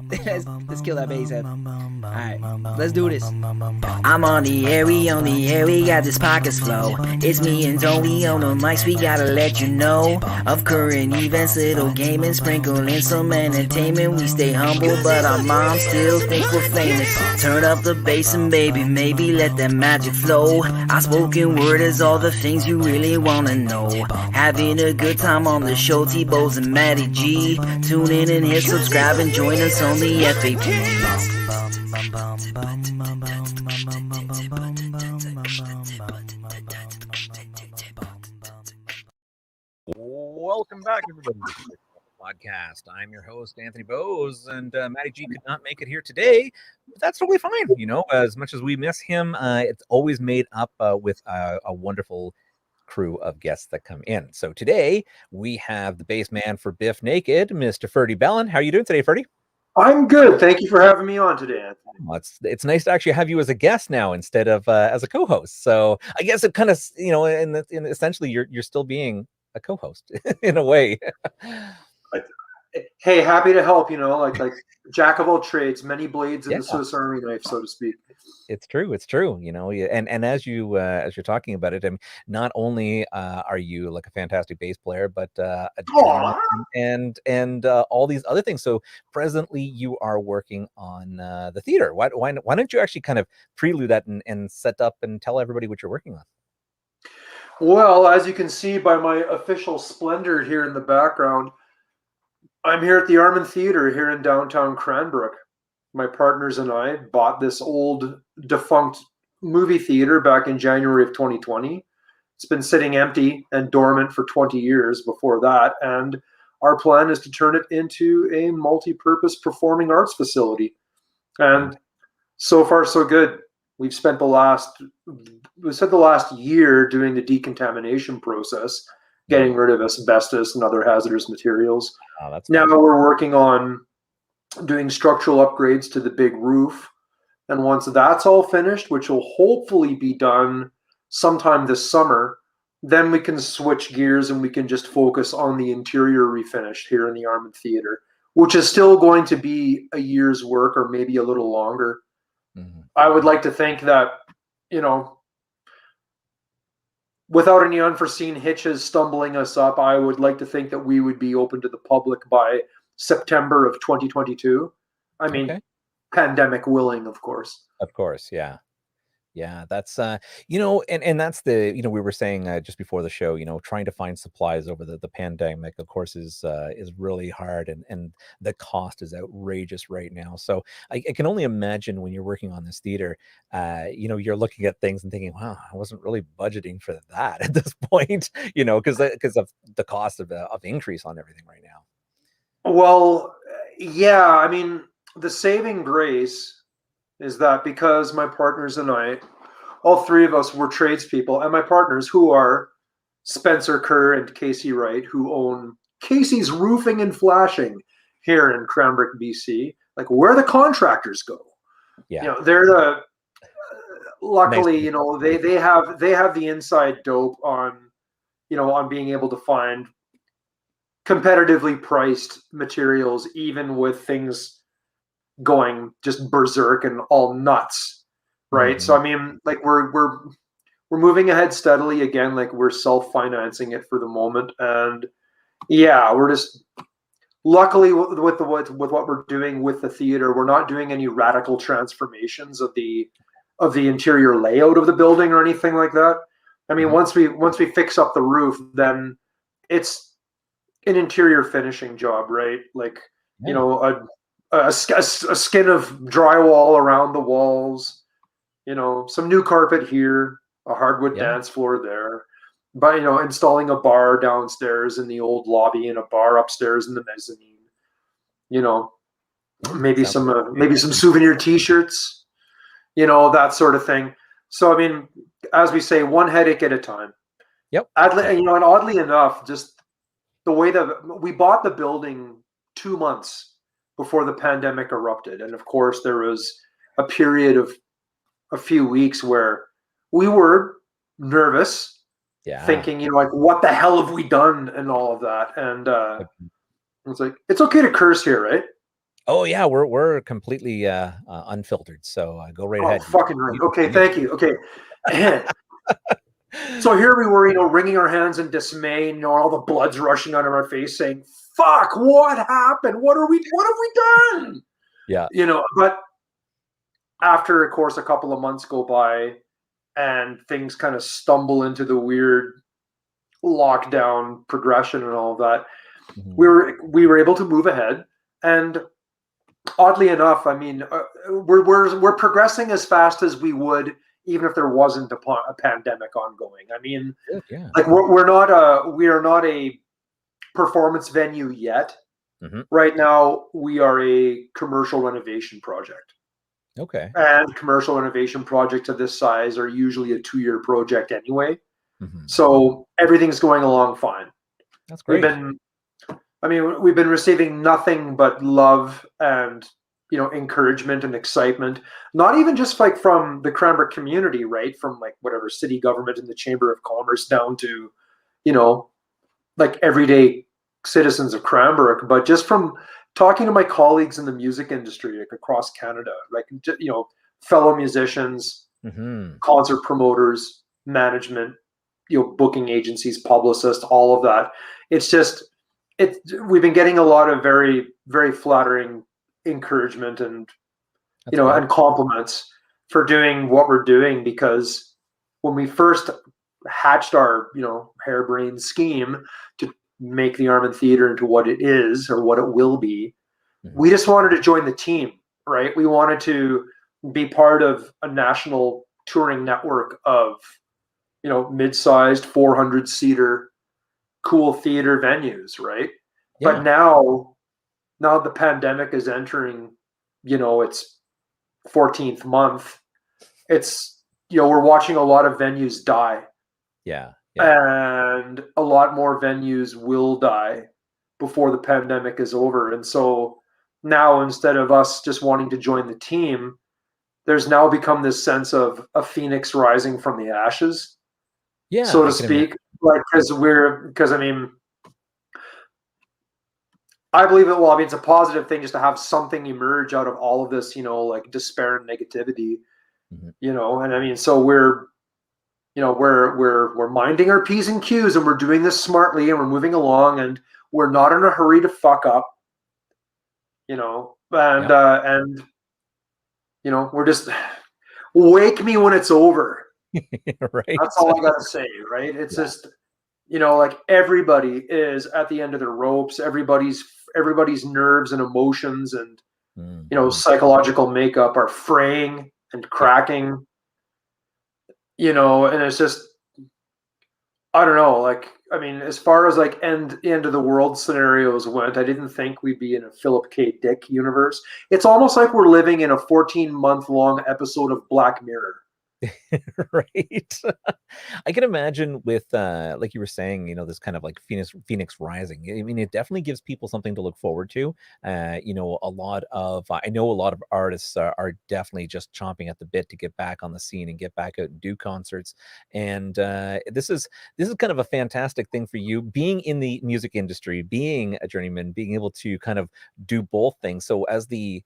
let's kill that bass head. Alright, let's do this. I'm on the air, we got this pockets flow. It's me and Tony on the mics, we gotta let you know of current events, little gaming, sprinkle in some entertainment. We stay humble, but our moms still think we're famous. Turn up the bass and baby, maybe let that magic flow. Our spoken word is all the things you really wanna know. Having a good time on the show, T-Bows and Matty G. Tune in and hit subscribe and join us on the FAP. Welcome back, everybody, to the podcast. I'm your host, Anthony Bowes, and Matty G could not make it here today, but that's totally fine. You know, as much as we miss him, it's always made up with a wonderful crew of guests that come in. So today we have the bass man for Bif Naked, Mr. Ferdy Belland. How are you doing today, Ferdy? I'm good. Thank you for having me on today, Anthony. Well, it's nice to actually have you as a guest now instead of as a co-host. So I guess it kind of, you know, in essentially you're still being a co-host in a way. Hey, happy to help. You know, like jack of all trades, many blades in the Swiss Army knife, so to speak. It's true. You know, and as you're talking about it, not only are you like a fantastic bass player, but a and all these other things. So presently, you are working on the theater. Why don't you actually kind of prelude that and set up and tell everybody what you're working on? Well, as you can see by my official splendor here in the background, I'm here at the Armin Theater here in downtown Cranbrook. My partners and I bought this old defunct movie theater back in January of 2020. It's been sitting empty and dormant for 20 years before that, and our plan is to turn it into a multi-purpose performing arts facility. And so far, so good. We've spent the last year doing the decontamination process, getting rid of asbestos and other hazardous materials. Now we're working on doing structural upgrades to the big roof. And once that's all finished, which will hopefully be done sometime this summer, then we can switch gears and we can just focus on the interior refinish here in the Armin Theater, which is still going to be a year's work or maybe a little longer. Mm-hmm. I would like to think that, you know, without any unforeseen hitches stumbling us up, I would like to think that we would be open to the public by September of 2022. I mean, pandemic willing, of course. Of course, yeah. Yeah, that's you know, and that's the, you know, we were saying just before the show, you know, trying to find supplies over the pandemic, of course, is really hard, and the cost is outrageous right now. So I can only imagine when you're working on this theater, you know, you're looking at things and thinking, wow, I wasn't really budgeting for that at this point, you know, because of the cost of increase on everything right now. Well, yeah, I mean, the saving grace is that because my partners and I, all three of us were tradespeople, and my partners, who are Spencer Kerr and Casey Wright, who own Casey's Roofing and Flashing here in Cranbrook, BC, like where the contractors go. Yeah, you know, they're the luckily, nice. You know, they have the inside dope on, you know, on being able to find competitively priced materials, even with things going just berserk and all nuts, right? Mm-hmm. So I mean, like we're moving ahead steadily again. Like we're self-financing it for the moment, and yeah, we're just luckily with what we're doing with the theater, we're not doing any radical transformations of the interior layout of the building or anything like that. I mean, mm-hmm. once we fix up the roof, then it's an interior finishing job, right? Like, yeah. You know, a skin of drywall around the walls, you know, some new carpet here, a hardwood dance floor there, but, you know, installing a bar downstairs in the old lobby and a bar upstairs in the mezzanine, you know, maybe some souvenir t-shirts, you know, that sort of thing. So, I mean, as we say, one headache at a time. Yep. You know, and oddly enough, just the way that we bought the building 2 months before the pandemic erupted. And of course, there was a period of a few weeks where we were nervous, thinking, you know, like, what the hell have we done and all of that. And it's like, it's okay to curse here, right? Oh yeah, we're completely unfiltered. So go right Oh, ahead. fucking right. Okay, You- thank you. Okay. So here we were, wringing our hands in dismay, all the blood's rushing out of our face, saying, "Fuck, what happened? What have we done?" yeah. But after, of course, a couple of months go by and things kind of stumble into the weird lockdown progression and all of that, Mhm. we were able to move ahead. And oddly enough, I mean, we're progressing as fast as we would even if there wasn't a pandemic ongoing. I mean, Good, yeah. like we are not a performance venue yet. Hmm. Right now, we are a commercial renovation project. Okay. And commercial renovation projects of this size are usually a 2-year project anyway. Hmm. So everything's going along fine. That's We've great. been, we've been receiving nothing but love and encouragement and excitement. Not even just like from the Cranbrook community, right? From like whatever city government and the Chamber of Commerce down to, you know, like everyday citizens of Cranbrook, but just from talking to my colleagues in the music industry, like across Canada, like fellow musicians, Hmm. concert promoters, management, booking agencies, publicists, all of that. It's just we've been getting a lot of very, very flattering encouragement and That's good. and compliments for doing what we're doing, because when we first hatched our harebrained scheme to make the Armin Theater into what it is or what it will be, Hmm. we just wanted to join the team, right? We wanted to be part of a national touring network of mid-sized 400-seater cool theater venues, right? But Yeah. now the pandemic is entering its 14th month. It's we're watching a lot of venues die, Yeah. Yeah. and a lot more venues will die before the pandemic is over. And so now, instead of us just wanting to join the team, there's now become this sense of a phoenix rising from the ashes, Yeah. so to I can imagine. speak. Like, because I mean, I believe it. Well, I mean, it's a positive thing just to have something emerge out of all of this, like despair and negativity, Hmm. And I mean, so we're minding our p's and q's, and we're doing this smartly, and we're moving along, and we're not in a hurry to fuck up, and Yeah. we're just wake me when it's over. Right. That's all I gotta say, right? It's Yeah. just like everybody is at the end of their ropes. Everybody's nerves and emotions and Hmm. psychological makeup are fraying and Yeah. cracking. And it's just, I don't know. Like, I mean, as far as like end of the world scenarios went, I didn't think we'd be in a Philip K. Dick universe. It's almost like we're living in a 14-month long episode of Black Mirror. Right. I can imagine with like you were saying, this kind of like Phoenix rising. I mean, it definitely gives people something to look forward to. A lot of I know a lot of artists are definitely just chomping at the bit to get back on the scene and get back out and do concerts. And this is kind of a fantastic thing for you, being in the music industry, being a journeyman, being able to kind of do both things. So as the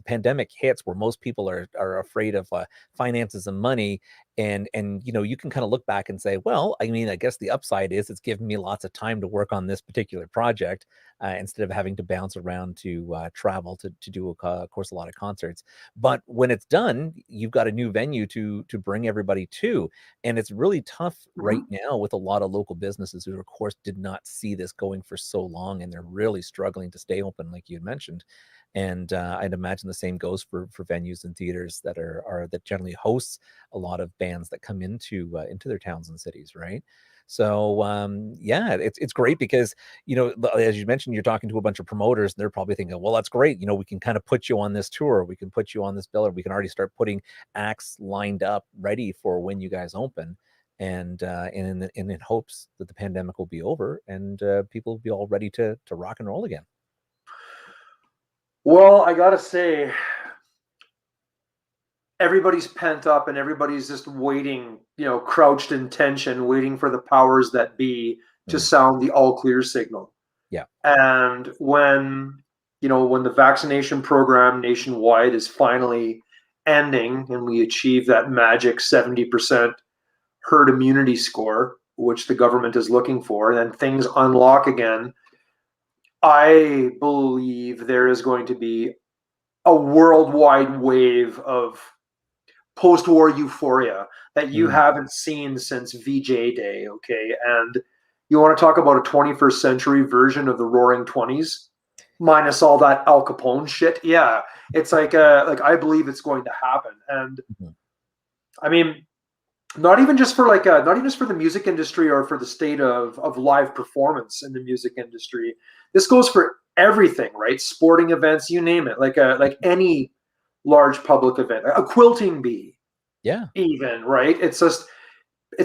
pandemic hits, where most people are afraid of finances and money, and you can kind of look back and say, well, I mean, I guess the upside is it's given me lots of time to work on this particular project, instead of having to bounce around to travel to do of course a lot of concerts. But when it's done, you've got a new venue to bring everybody to, and it's really tough right Mhm. now with a lot of local businesses who of course did not see this going for so long, and they're really struggling to stay open, like you had mentioned. And I'd imagine the same goes for venues and theaters that generally hosts a lot of bands that come into their towns and cities, right? So yeah, it's great because as you mentioned, you're talking to a bunch of promoters, and they're probably thinking, well, that's great. We can kind of put you on this tour, we can put you on this bill, or we can already start putting acts lined up, ready for when you guys open. And in hopes that the pandemic will be over and people will be all ready to rock and roll again. Well, I gotta say, everybody's pent up and everybody's just waiting, crouched in tension, waiting for the powers that be to Mm, sound the all clear signal. yeah. And when when the vaccination program nationwide is finally ending and we achieve that magic 70% herd immunity score, which the government is looking for, and then things unlock again, I believe there is going to be a worldwide wave of post-war euphoria that you haven't seen since VJ Day, okay? And you want to talk about a 21st century version of the Roaring Twenties, minus all that Al Capone shit. Yeah, it's like I believe it's going to happen, and I mean, not even just for the music industry or for the state of live performance in the music industry. This goes for everything, right? Sporting events, you name it, like any large public event, a quilting bee, even, right? It's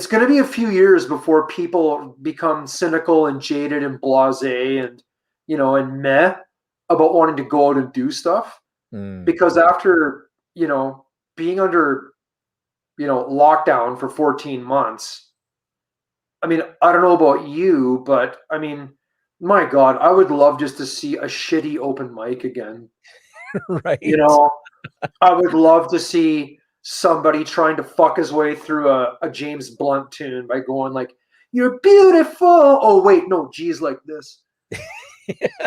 going to be a few years before people become cynical and jaded and blasé and meh about wanting to go out and do stuff, because after being under lockdown for 14 months, I mean, I don't know about you, but I mean, my God, I would love just to see a shitty open mic again. Right. I would love to see somebody trying to fuck his way through a James Blunt tune by going like, "You're beautiful." Oh wait, no, G's like this.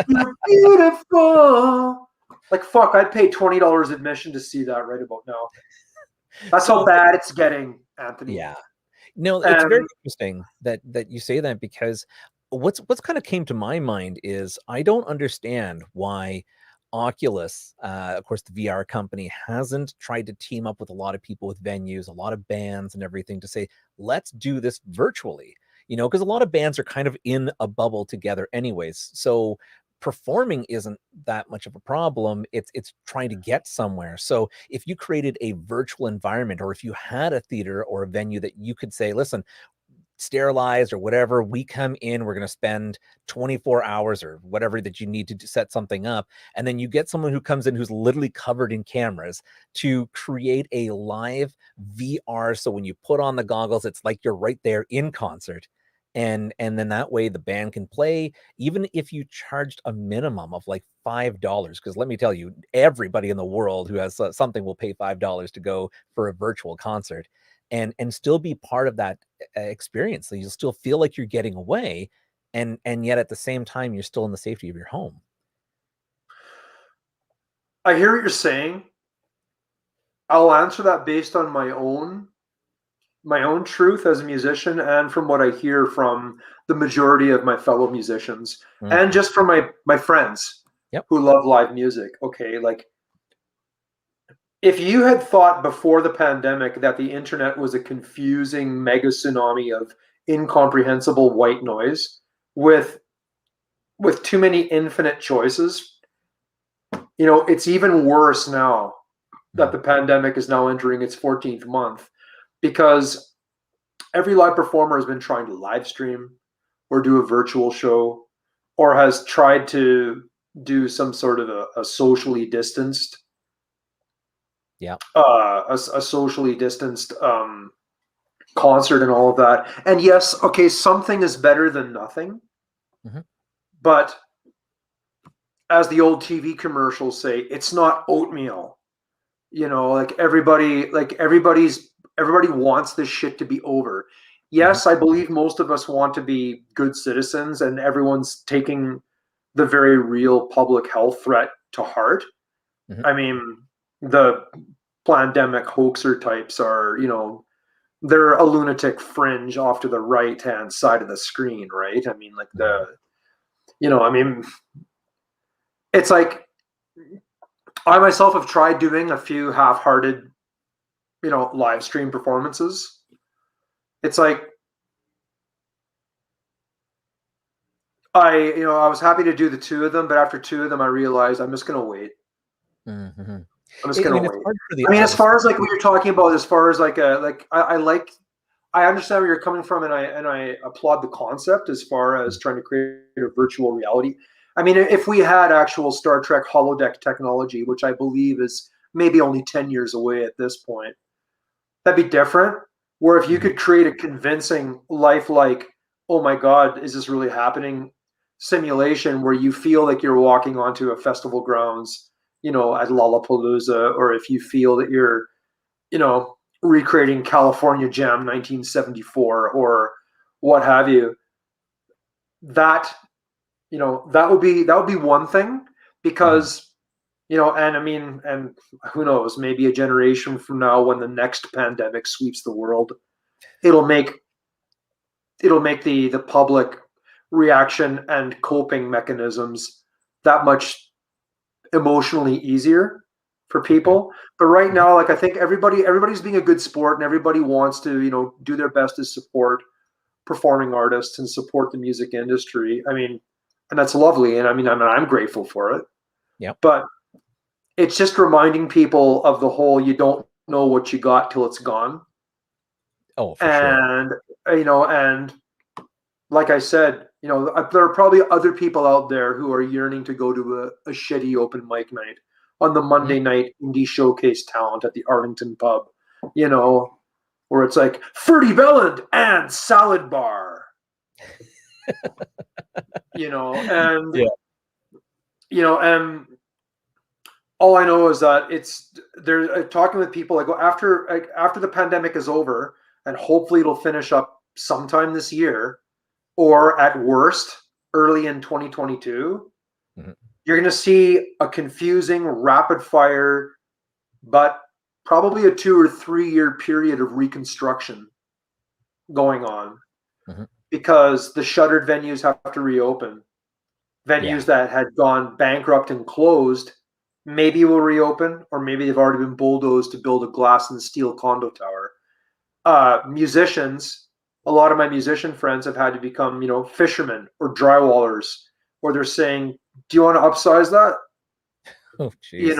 You're beautiful. Like, fuck, I'd pay $20 admission to see that right about now. That's how bad it's getting, Anthony. Yeah. No, it's very interesting that you say that, because what's kind of came to my mind is I don't understand why Oculus, of course, the VR company, hasn't tried to team up with a lot of people, with venues, a lot of bands and everything, to say, let's do this virtually, because a lot of bands are kind of in a bubble together anyways. So performing isn't that much of a problem. It's trying to get somewhere. So if you created a virtual environment, or if you had a theater or a venue that you could say, listen, sterilized or whatever, we come in, we're going to spend 24 hours or whatever that you need to set something up, and then you get someone who comes in who's literally covered in cameras to create a live VR, so when you put on the goggles, it's like you're right there in concert, and then that way the band can play, even if you charged a minimum of like $5, because let me tell you, everybody in the world who has something will pay $5 to go for a virtual concert, and still be part of that experience. So you'll still feel like you're getting away, and yet at the same time you're still in the safety of your home. I hear what you're saying. I'll answer that based on my own truth as a musician, and from what I hear from the majority of my fellow musicians, and just from my friends who love live music. Okay, like, if you had thought before the pandemic that the internet was a confusing mega tsunami of incomprehensible white noise with too many infinite choices, it's even worse now that the pandemic is now entering its 14th month, because every live performer has been trying to live stream or do a virtual show, or has tried to do some sort of a socially distanced a socially distanced concert and all of that. And yes, okay, something is better than nothing. But as the old TV commercials say, it's not oatmeal. Like everybody wants this shit to be over. Yes, I believe most of us want to be good citizens, and everyone's taking the very real public health threat to heart. I mean, the pandemic hoaxer types are, they're a lunatic fringe off to the right hand side of the screen, right? I mean, like it's like, I myself have tried doing a few half-hearted, live stream performances. It's like, I was happy to do the two of them, but after two of them, I realized I'm just going to wait. I'm just going to wait. I mean, as far as like what you're talking about, as far as like I understand where you're coming from, and I applaud the concept as far as trying to create a virtual reality. I mean, if we had actual Star Trek holodeck technology, which I believe is maybe only 10 years away at this point, that'd be different. Where if you could create a convincing, lifelike, oh my God, is this really happening simulation where you feel like you're walking onto a festival grounds, at Lollapalooza, or if you feel that you're, recreating California Jam 1974 or what have you, that, that would be one thing, because, and I mean, and who knows, maybe a generation from now, when the next pandemic sweeps the world, it'll make the public reaction and coping mechanisms that much emotionally easier for people. But right now, like, I think everybody's being a good sport, and everybody wants to, do their best to support performing artists and support the music industry. I mean, and that's lovely. And I mean, I'm grateful for it. Yeah. But it's just reminding people of the whole, you don't know what you got till it's gone. Oh, for sure. And, and like I said, there are probably other people out there who are yearning to go to a shitty open mic night on the Monday night indie showcase talent at the Arlington pub, where it's like Ferdy Belland and Salad Bar, and, and all I know is that they're talking with people, like, after the pandemic is over, and hopefully it'll finish up sometime this year, or at worst early in 2022, you're going to see a confusing, rapid fire, but probably a 2 or 3 year period of reconstruction going on, because the shuttered venues have to reopen. Venues that had gone bankrupt and closed maybe will reopen, or maybe they've already been bulldozed to build a glass and steel condo tower. Musicians, a lot of my musician friends have had to become, fishermen or drywallers, or they're saying, do you want to upsize that? Oh, geez.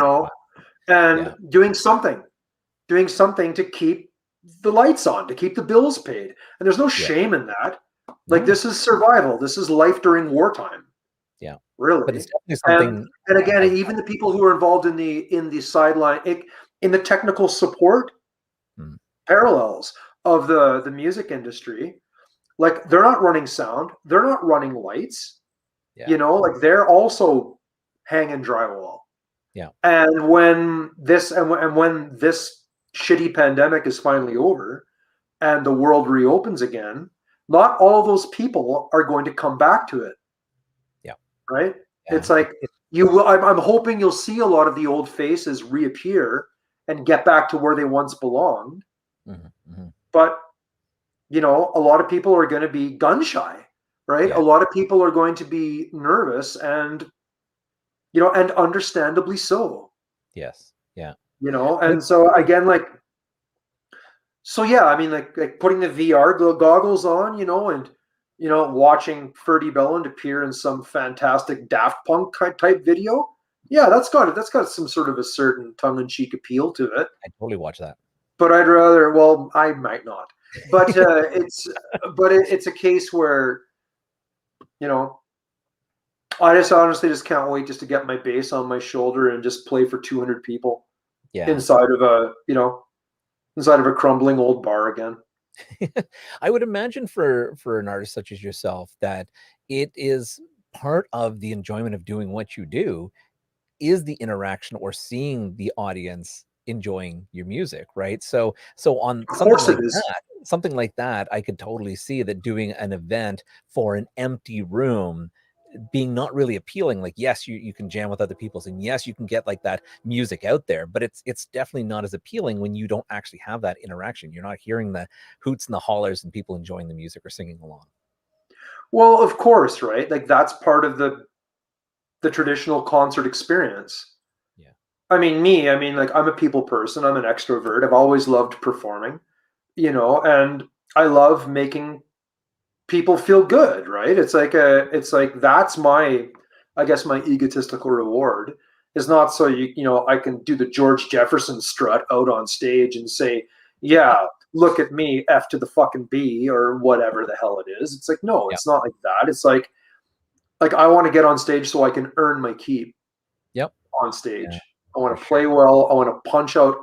And doing something to keep the lights on, to keep the bills paid. And there's no shame in that. Like, this is survival. This is life during wartime. Yeah. Really. But it's definitely something. And again, even the people who are involved in the sideline, in the technical support parallels of the music industry, like, they're not running sound, they're not running lights, like, they're also hanging drywall. And when this shitty pandemic is finally over and the world reopens again, not all those people are going to come back to it. Right? It's like, I'm hoping you'll see a lot of the old faces reappear and get back to where they once belonged. But, a lot of people are going to be gun shy, right? A lot of people are going to be nervous, and, and understandably so. Yes. Yeah. And so again, like, I mean, like putting the VR goggles on, and, watching Ferdy Belland appear in some fantastic Daft Punk type video. Yeah, that's got some sort of a certain tongue-in-cheek appeal to it. I'd totally watch that. But I'd rather, well, I might not. But it's a case where, I just honestly just can't wait just to get my bass on my shoulder and just play for 200 people inside of a crumbling old bar again. I would imagine for an artist such as yourself that it is part of the enjoyment of doing what you do is the interaction or seeing the audience enjoying your music, right? So on something like that, I could totally see that doing an event for an empty room being not really appealing. Like, yes, you can jam with other people, and yes, you can get like that music out there, but it's definitely not as appealing when you don't actually have that interaction. You're not hearing the hoots and the hollers and people enjoying the music or singing along. Well, of course, right? Like, that's part of the traditional concert experience. I mean, like, I'm a people person. I'm an extrovert. I've always loved performing, and I love making people feel good, right? It's like that's my egotistical reward is not so I can do the George Jefferson strut out on stage and say, yeah, look at me, F to the fucking B, or whatever the hell it is. It's like, no, it's not like that. It's like I want to get on stage so I can earn my keep on stage. I want to play well. I want to punch out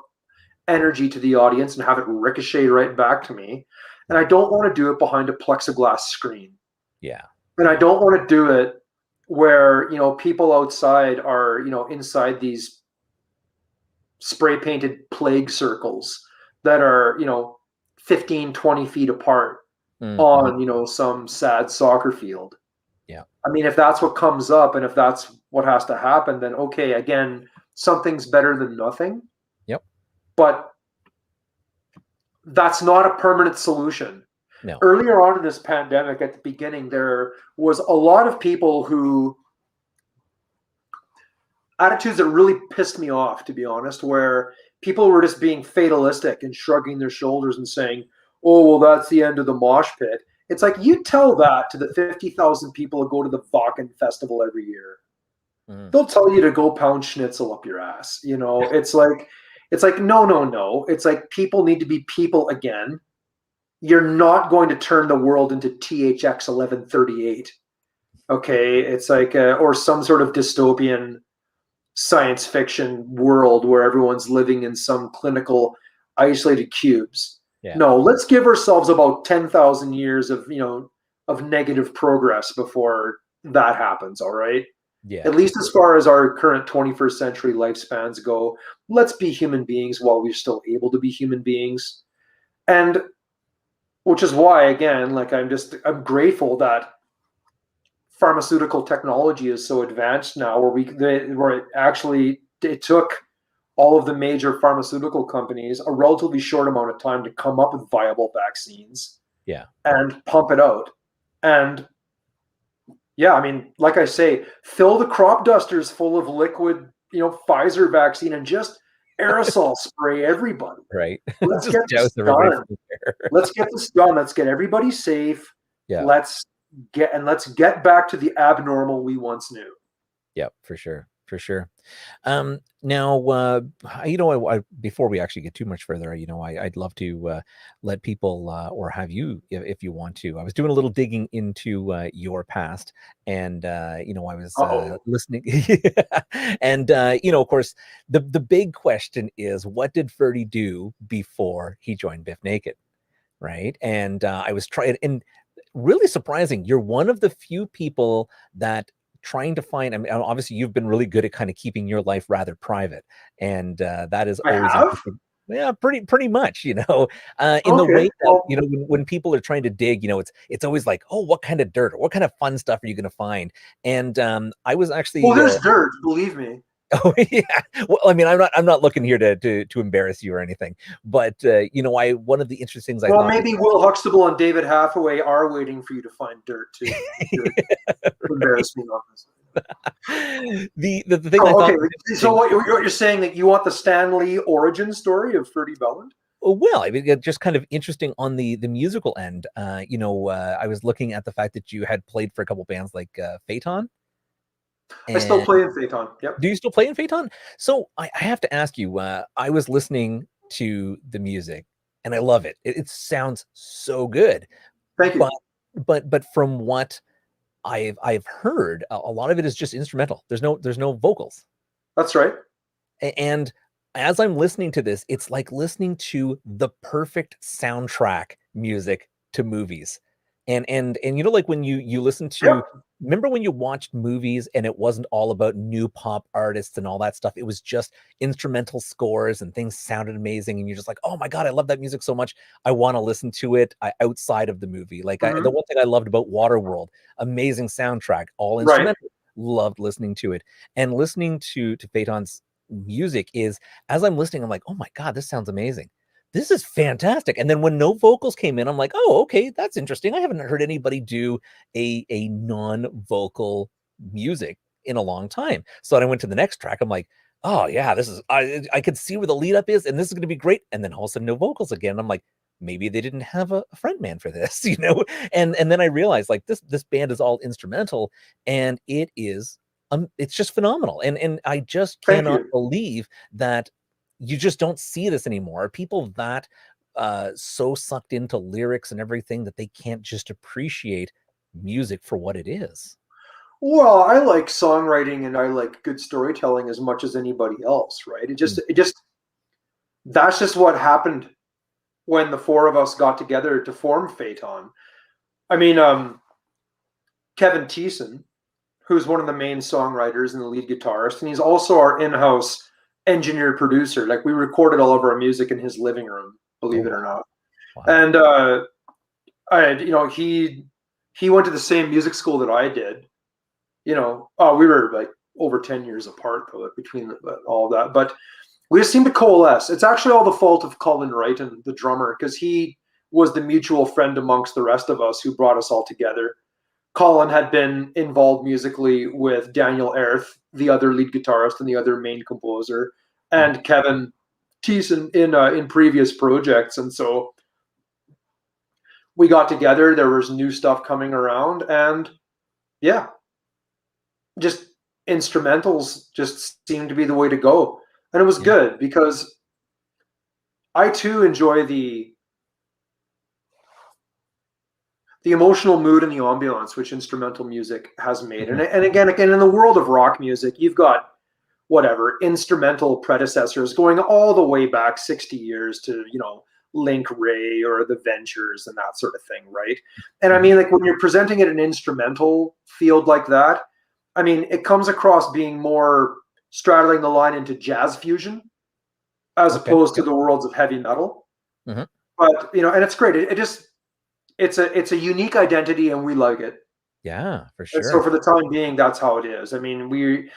energy to the audience and have it ricochet right back to me. And I don't want to do it behind a plexiglass screen. Yeah. And I don't want to do it where, you know, people outside are, you know, inside these spray painted plague circles that are, you know, 15, 20 feet apart Mm-hmm. on, you know, some sad soccer field. Yeah. I mean, if that's what comes up and if that's what has to happen, then okay, again, something's better than nothing. Yep. But that's not a permanent solution. No. Earlier on in this pandemic, at the beginning, there was a lot of people who attitudes that really pissed me off, to be honest, where people were just being fatalistic and shrugging their shoulders and saying, oh, well, that's the end of the mosh pit. It's like, you tell that to the 50,000 people who go to the Wacken Festival every year. Mm. They'll tell you to go pound schnitzel up your ass. You know, it's like, no, no, no. It's like, people need to be people again. You're not going to turn the world into THX 1138. Okay. It's like, or some sort of dystopian science fiction world where everyone's living in some clinical isolated cubes. Yeah. No, let's give ourselves about 10,000 years of, you know, of negative progress before that happens. All right. Yeah. At least as far as our current 21st century lifespans go, let's be human beings while we're still able to be human beings. And which is why, again, like, I'm grateful that pharmaceutical technology is so advanced now, where it took all of the major pharmaceutical companies a relatively short amount of time to come up with viable vaccines. Yeah. And pump it out. And yeah, I mean, like I say, fill the crop dusters full of liquid, you know, Pfizer vaccine and just aerosol spray everybody. Right. Let's get this done. Let's get this done. Let's get everybody safe. Yeah. Let's get back to the abnormal we once knew. Yeah, for sure. For sure. Now, you know, before we actually get too much further, you know, I'd love to let people or have you, if you want to. I was doing a little digging into your past, and you know, I was listening, and you know, of course, the big question is, what did Ferdy do before he joined Bif Naked, right? And I was trying, and really surprising, you're one of the few people that trying to find, I mean, obviously you've been really good at kind of keeping your life rather private, and that is always interesting. Yeah, pretty much, you know, in the way that, you know, when people are trying to dig, you know, it's always like, oh, what kind of dirt or what kind of fun stuff are you going to find? And I was actually, well, there's dirt, believe me. Oh yeah. Well, I mean, I'm not looking here to embarrass you or anything, but you know, one of the interesting things I thought. Maybe Will Huxtable and David Hathaway are waiting for you to find dirt too. To embarrass me on this. The thing I thought. So what you're saying, that you want the Stan Lee origin story of Ferdy Belland? Well, I mean, just kind of interesting on the musical end. You know, I was looking at the fact that you had played for a couple bands like Phaeton. I still play in Phaeton. Yep. Do you still play in Phaeton? So I have to ask you, I was listening to the music and I love it. It sounds so good. Thank you. But from what I've heard, a lot of it is just instrumental. There's no vocals. That's right. And as I'm listening to this, it's like listening to the perfect soundtrack music to movies. And you know, like when you listen to, remember when you watched movies and it wasn't all about new pop artists and all that stuff, it was just instrumental scores and things sounded amazing, and you're just like, oh my god, I love that music so much, I want to listen to it outside of the movie. Like the one thing I loved about Waterworld, amazing soundtrack, all instrumental, loved listening to it. And listening to Phaeton's music is, as I'm listening, I'm like, oh my god, this sounds amazing, this is fantastic. And then when no vocals came in, I'm like, oh, okay, that's interesting. I haven't heard anybody do a non-vocal music in a long time. So then I went to the next track. I'm like, oh yeah, this is, I could see where the lead up is, and this is going to be great. And then all of a sudden no vocals again. I'm like, maybe they didn't have a front man for this, you know? And then I realized, like, this band is all instrumental, and it is, it's just phenomenal. And I just cannot believe that you just don't see this anymore. Are people that so sucked into lyrics and everything that they can't just appreciate music for what it is? Well, I like songwriting and I like good storytelling as much as anybody else, right? That's just what happened when the four of us got together to form Phaeton. I mean, Kevin Thiessen, who's one of the main songwriters and the lead guitarist, and he's also our in-house engineer producer. Like, we recorded all of our music in his living room, believe it or not. Wow. And he went to the same music school that I did. We were like over 10 years apart though, between all of that, but we just seemed to coalesce. It's actually all the fault of Colin Wright, and the drummer, because he was the mutual friend amongst the rest of us who brought us all together. Colin had been involved musically with Daniel Erth, the other lead guitarist and the other main composer, and Kevin Thiessen in previous projects. And so we got together, there was new stuff coming around, and yeah, just instrumentals just seemed to be the way to go. And it was good, because I too enjoy the emotional mood and the ambiance which instrumental music has made. And again, in the world of rock music, you've got whatever instrumental predecessors going all the way back 60 years to, Link Ray or the Ventures and that sort of thing, right? And I mean, like, when you're presenting it in an instrumental field like that, I mean, it comes across being more straddling the line into jazz fusion as opposed to the worlds of heavy metal. But, and it's great. It's a unique identity, and we like it. Yeah, for sure. And so for the time being, that's how it is. I mean, we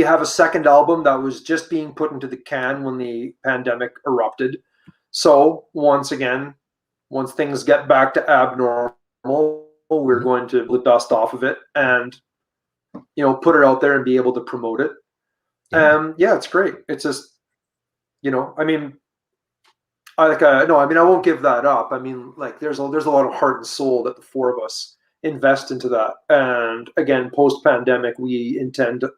have a second album that was just being put into the can when the pandemic erupted. So once again, once things get back to abnormal, we're going to dust off of it and, put it out there and be able to promote it. It's great. It's just, I mean, I won't give that up. I mean, like, there's a lot of heart and soul that the four of us invest into that. And again, post-pandemic, we intend to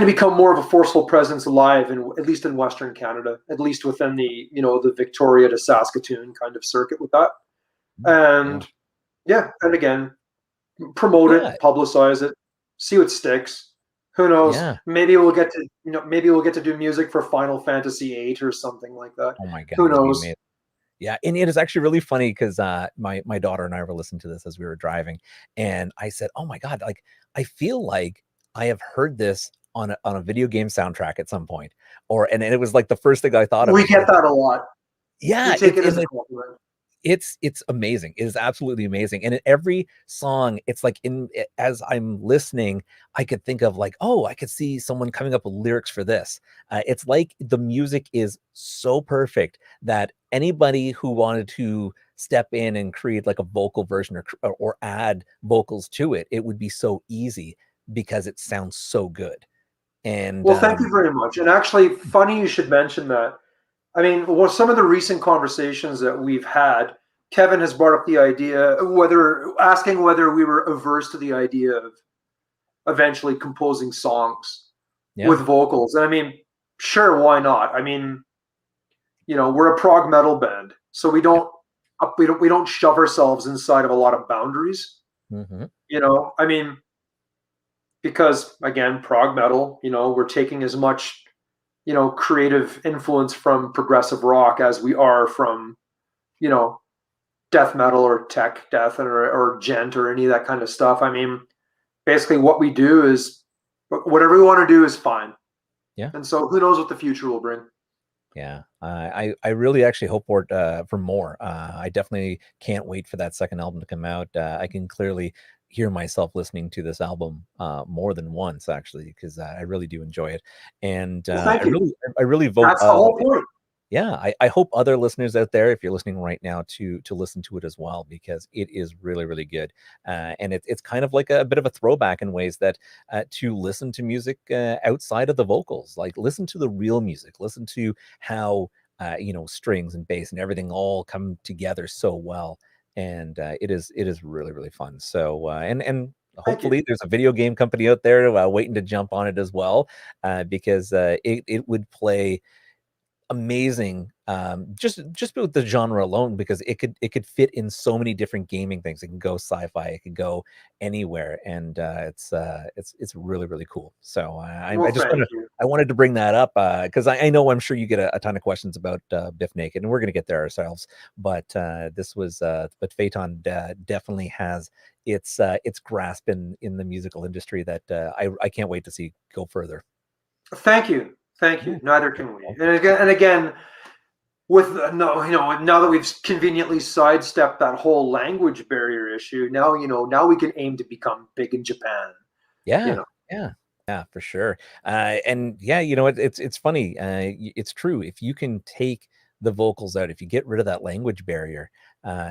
become more of a forceful presence live, at least in Western Canada, at least within the, the Victoria to Saskatoon kind of circuit with that. And and again, promote it, publicize it, see what sticks. Who knows? Yeah. Maybe we'll get to do music for Final Fantasy VIII or something like that. Oh my God. Who knows? Yeah, and it is actually really funny because my daughter and I were listening to this as we were driving, and I said, "Oh my God! Like, I feel like I have heard this on a video game soundtrack at some point," and it was like the first thing I thought of. We get that a lot. Yeah, we take it as a compliment. It's amazing. It is absolutely amazing. And in every song, it's like as I'm listening, I could think of like, oh, I could see someone coming up with lyrics for this. It's like the music is so perfect that anybody who wanted to step in and create like a vocal version or add vocals to it, it would be so easy because it sounds so good. And well, thank you very much. And actually, funny you should mention that. I mean, some of the recent conversations that we've had, Kevin has brought up the idea, asking whether we were averse to the idea of eventually composing songs with vocals. And I mean, sure, why not? I mean, we're a prog metal band, so we don't shove ourselves inside of a lot of boundaries. I mean, because again, prog metal, we're taking as much creative influence from progressive rock as we are from, death metal or tech death or gent or any of that kind of stuff. I mean, basically what we do is whatever we want to do is fine. Yeah. And so who knows what the future will bring. Yeah. I really actually hope for more. I definitely can't wait for that second album to come out. I can clearly hear myself listening to this album more than once, actually, because I really do enjoy it. And I really vote. That's the whole point. Yeah, I hope other listeners out there, if you're listening right now, to listen to it as well, because it is really, really good. And it's kind of like a bit of a throwback in ways that to listen to music outside of the vocals, like listen to the real music, listen to how strings and bass and everything all come together so well. And it is really, really fun. So and hopefully there's a video game company out there waiting to jump on it as well, because it would play amazing, just with the genre alone, because it could fit in so many different gaming things. It can go sci-fi, it could go anywhere, and it's really, really cool. So I just want to I wanted to bring that up because I know I'm sure you get a ton of questions about Bif Naked, and we're going to get there ourselves. But but Phaeton definitely has its grasp in the musical industry that I can't wait to see go further. Thank you. Yeah. Neither can we. And again, with now that we've conveniently sidestepped that whole language barrier issue, now we can aim to become big in Japan. Yeah, yeah, for sure. And yeah, it's funny. It's true. If you can take the vocals out, if you get rid of that language barrier,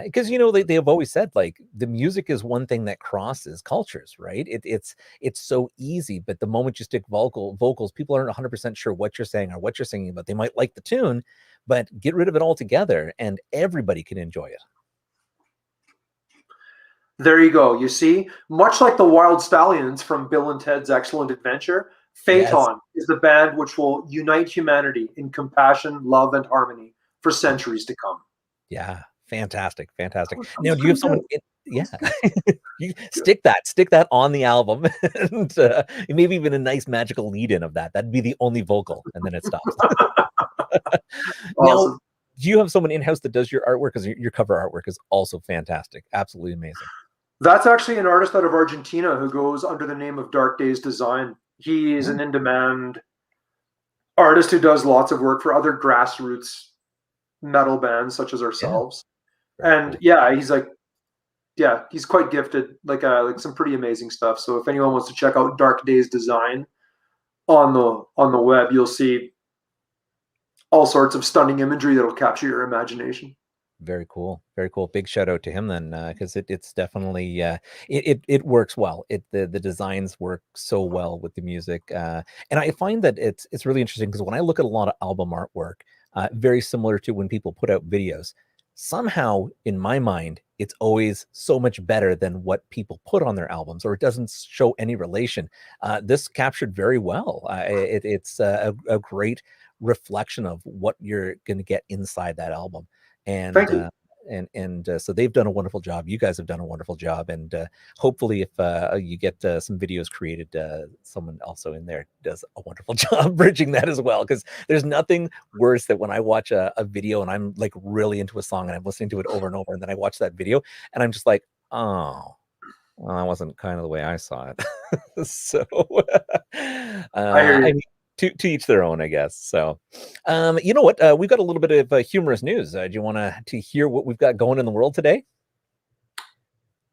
because they have always said like the music is one thing that crosses cultures, right? It's so easy, but the moment you stick vocals, people aren't 100% sure what you're saying or what you're singing, but they might like the tune, but get rid of it altogether, and everybody can enjoy it. There you go. You see, much like the Wild Stallions from Bill and Ted's Excellent Adventure, Yes. Phaeton is the band which will unite humanity in compassion, love, and harmony for centuries to come. Yeah, fantastic. That Now, was do you have pretty someone good. yeah. You stick that on the album, and maybe even a nice magical lead-in of that. That'd be the only vocal, and then it stops. Now, Awesome. do you have someone in-house that does your artwork? Because your cover artwork is also fantastic. Absolutely amazing. That's actually an artist out of Argentina who goes under the name of Dark Days Design. He is Oh, an in-demand artist who does lots of work for other grassroots metal bands such as yeah. ourselves. Very And cool. he's quite gifted, like some pretty amazing stuff. So if anyone wants to check out Dark Days Design on the web, you'll see all sorts of stunning imagery that'll capture your imagination. Very cool. Very cool. Big shout out to him then, because it's definitely it works well. The designs work so well with the music, and I find that it's really interesting because when I look at a lot of album artwork, very similar to when people put out videos, somehow in my mind it's always so much better than what people put on their albums, or it doesn't show any relation. This captured very well. It's a great reflection of what you're going to get inside that album. Thank And you. so they've done a wonderful job. You guys have done a wonderful job, and hopefully, if you get some videos created, someone also in there does a wonderful job bridging that as well. Because there's nothing worse than when I watch a video and I'm like really into a song and I'm listening to it over and over, and then I watch that video and I'm just like, oh, well, that wasn't kind of the way I saw it. So, I hear I you. mean, to each their own, I guess. So, you know what? We've got a little bit of humorous news. Do you want to hear what we've got going in the world today?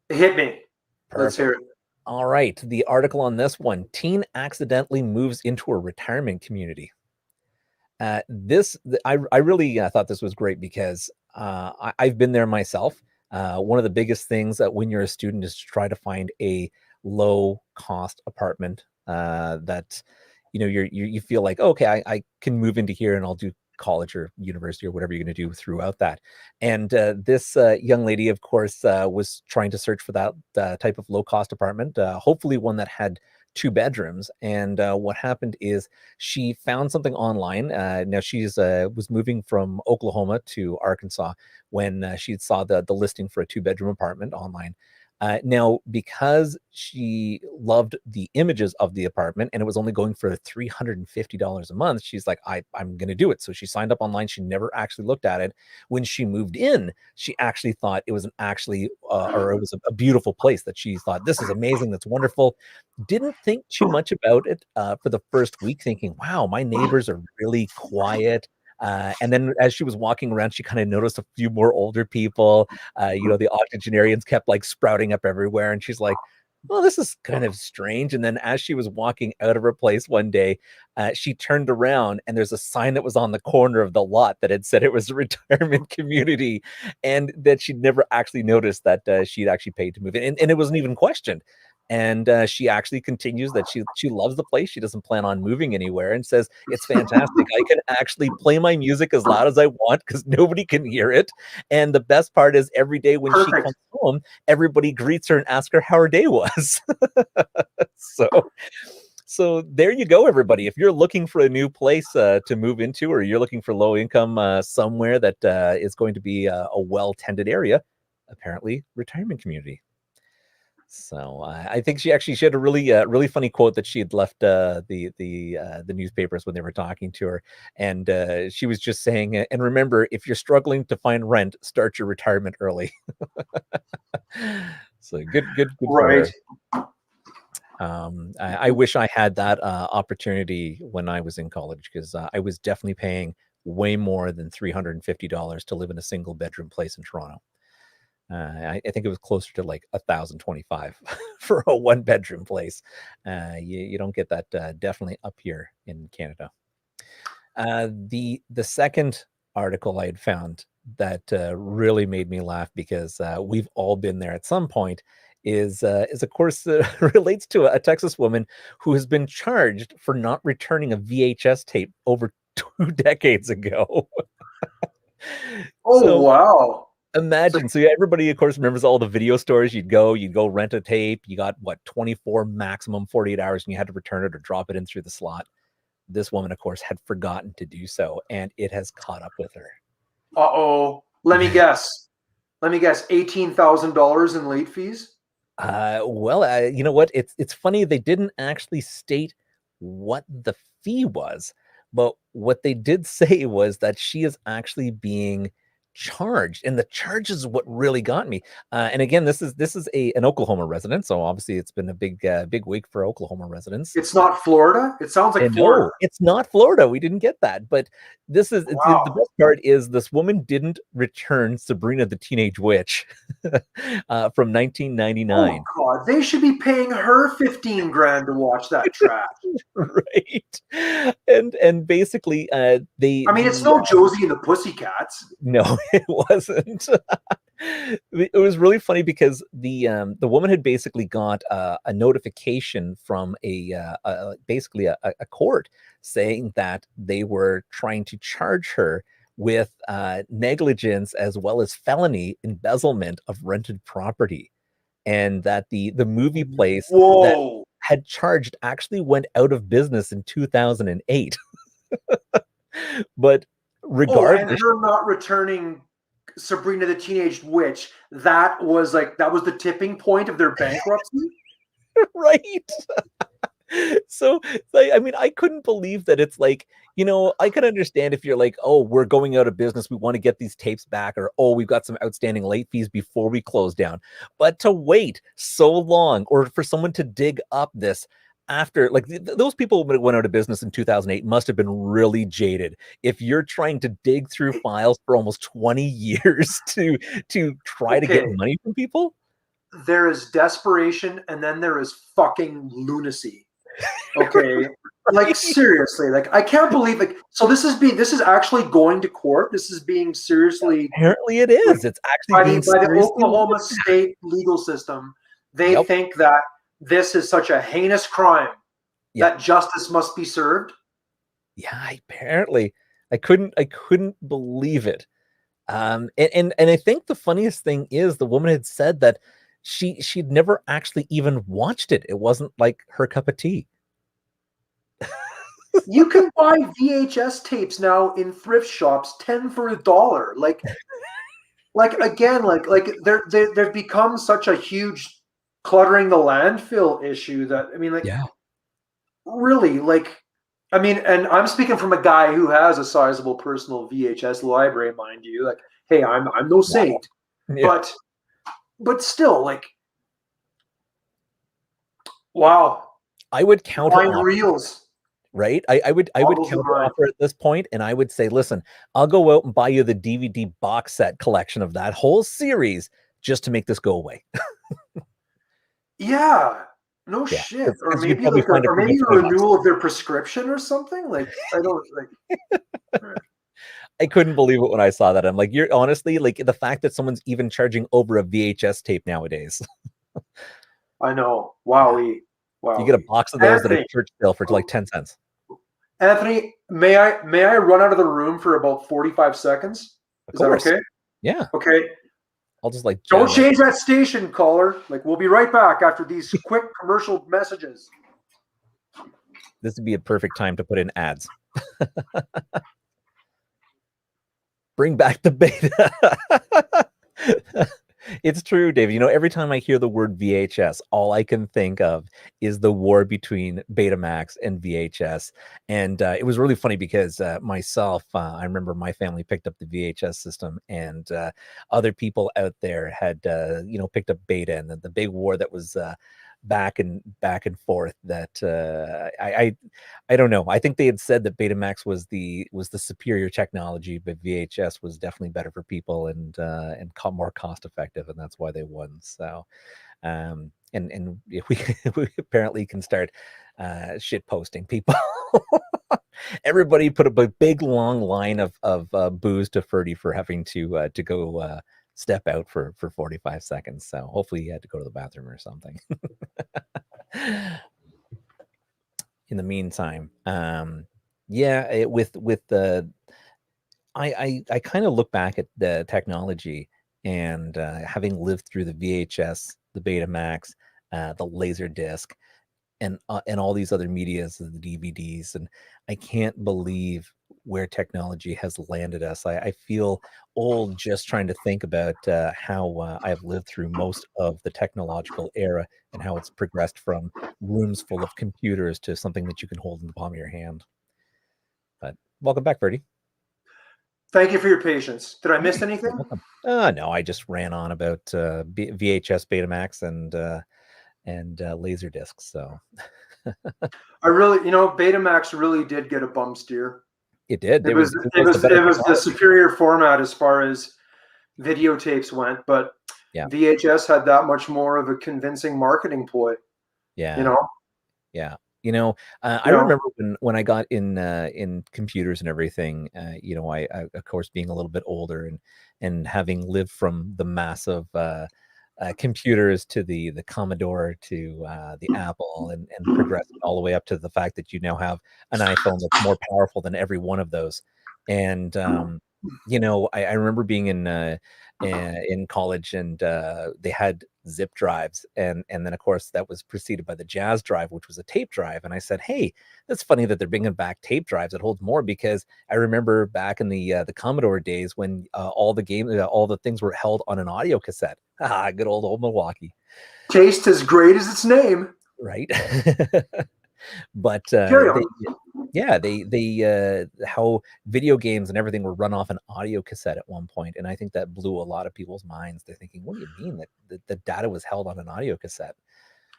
Hit me. Let's hear Perfect. it. All right. The article on this one: teen accidentally moves into a retirement community. I really thought this was great because I've been there myself. One of the biggest things that when you're a student is to try to find a low cost apartment that you feel like, oh, okay, I can move into here and I'll do college or university or whatever you're going to do throughout that. And this young lady, of course, was trying to search for that type of low cost apartment, hopefully one that had 2 bedrooms. And what happened is she found something online. Now she's was moving from Oklahoma to Arkansas when she saw the listing for a 2 bedroom apartment online. Now, because she loved the images of the apartment and it was only going for $350 a month, she's like, I'm going to do it. So she signed up online. She never actually looked at it. When she moved in, she actually thought it was or it was a beautiful place that she thought, this is amazing. That's wonderful. Didn't think too much about it for the first week, thinking, wow, my neighbors are really quiet. And then as she was walking around, she kind of noticed a few more older people. The octogenarians kept like sprouting up everywhere. And she's like, well, this is kind of strange. And then as she was walking out of her place one day, she turned around and there's a sign that was on the corner of the lot that had said it was a retirement community, and that she'd never actually noticed that she'd actually paid to move in. And it wasn't even questioned. And she actually continues that she loves the place. She doesn't plan on moving anywhere, and says it's fantastic. I can actually play my music as loud as I want because nobody can hear it. And the best part is every day when she Perfect. comes home, everybody greets her and asks her how her day was. so so there you go, everybody. If you're looking for a new place to move into, or you're looking for low income somewhere that is going to be a well tended area, apparently retirement community. So I think she had a really funny quote that she had left the newspapers when they were talking to her, and she was just saying, and remember, if you're struggling to find rent, start your retirement early. So good for Right. her. I wish I had that opportunity when I was in college, because I was definitely paying way more than $350 to live in a single bedroom place in Toronto. I think it was closer to like 1,025 for a 1-bedroom place. You don't get that definitely up here in Canada. The second article I had found that really made me laugh, because we've all been there at some point, is of course relates to a Texas woman who has been charged for not returning a VHS tape over 2 decades ago. Oh, So wow. imagine, so yeah, everybody of course remembers all the video stores. You'd go rent a tape. You got 24, maximum 48 hours, and you had to return it or drop it in through the slot. This woman, of course, had forgotten to do so, and it has caught up with her. Uh-oh. Let me guess. $18,000 in late fees? Well, you know what? It's funny, they didn't actually state what the fee was, but what they did say was that she is actually being charged, and the charge is what really got me. And again, this is an Oklahoma resident, so obviously it's been a big week for Oklahoma residents. It's not Florida? It sounds like Florida. No, it's not Florida. We didn't get that. But this is Wow. the best part is this woman didn't return Sabrina the Teenage Witch from 1999. Oh God, they should be paying her 15 grand to watch that trash. Right. And basically they, I mean, it's no Josie and the Pussycats. no, it wasn't. It was really funny because the woman had basically got a notification from basically a court saying that they were trying to charge her with negligence as well as felony embezzlement of rented property, and that the movie place that had charged actually went out of business in 2008. But regardless, and her not returning Sabrina the Teenage Witch, that was the tipping point of their bankruptcy. right. So I mean, I couldn't believe that. It's like, I could understand if you're like, oh, we're going out of business, we want to get these tapes back, or oh, we've got some outstanding late fees before we close down. But to wait so long, or for someone to dig up this after, like, those people who went out of business in 2008 must have been really jaded. If you're trying to dig through files for almost 20 years to try to get money from people, there is desperation, and then there is fucking lunacy. Okay. Like, seriously, like, I can't believe, so this is actually going to court. This is being seriously, apparently it is. It's actually by the Oklahoma state legal system. They think that this is such a heinous crime that justice must be served. Yeah, apparently. I couldn't believe it. And I think the funniest thing is the woman had said that she'd never actually even watched it. It wasn't like her cup of tea. You can buy VHS tapes now in thrift shops, 10 for $1. Like again, they've become such a huge cluttering the landfill issue that, I mean, really, I mean, and I'm speaking from a guy who has a sizable personal VHS library, mind you. Like, hey, I'm no saint, but still, like, wow. I would counter reels. Right? I would counter offer at this point, and I would say, listen, I'll go out and buy you the DVD box set collection of that whole series just to make this go away. Yeah. No shit. Or maybe a renewal of their prescription or something. Like, I don't like. I couldn't believe it when I saw that. I'm like, you're honestly, like, the fact that someone's even charging over a VHS tape nowadays. I know. Wowie. Wow. You get a box of those at a church sale for like 10 cents. Anthony, may I run out of the room for about 45 seconds? Is that okay? Yeah. Okay. I'll just like don't change that station, caller. Like, we'll be right back after these quick commercial messages. This would be a perfect time to put in ads. Bring back the beta. It's true, Dave. Every time I hear the word VHS, all I can think of is the war between Betamax and VHS. And it was really funny because myself, I remember my family picked up the VHS system, and other people out there had, picked up Beta, and the big war that was back and forth. That I don't know. I think they had said that Betamax was the superior technology, but VHS was definitely better for people and more cost effective, and that's why they won. So, and if we apparently can start shit posting people. Everybody put up a big long line of boos to Ferdy for having to go step out for 45 seconds. So hopefully he had to go to the bathroom or something. In the meantime, with the I kind of look back at the technology and having lived through the VHS, the Betamax, the laser disc, and all these other medias, the DVDs, and I can't believe where technology has landed us. I feel old just trying to think about how I've lived through most of the technological era and how it's progressed from rooms full of computers to something that you can hold in the palm of your hand. But welcome back, Ferdy. Thank you for your patience. Did I miss anything? No, I just ran on about VHS, Betamax, and laser discs. So I really, Betamax really did get a bum steer. it did. It was the superior format as far as videotapes went, but yeah. VHS had that much more of a convincing marketing ploy. Yeah. Yeah. I remember when I got in computers and everything, I of course being a little bit older and having lived from the massive computers to the Commodore to the Apple and progressing all the way up to the fact that you now have an iPhone that's more powerful than every one of those. And I remember being in college, and they had zip drives, and then of course that was preceded by the Jazz drive, which was a tape drive. And I said, hey, that's funny that they're bringing back tape drives that holds more, because I remember back in the Commodore days when all the things were held on an audio cassette. Good old Milwaukee. Taste as great as its name, right? But they how video games and everything were run off an audio cassette at one point, and I think that blew a lot of people's minds. They're thinking, what do you mean that the data was held on an audio cassette?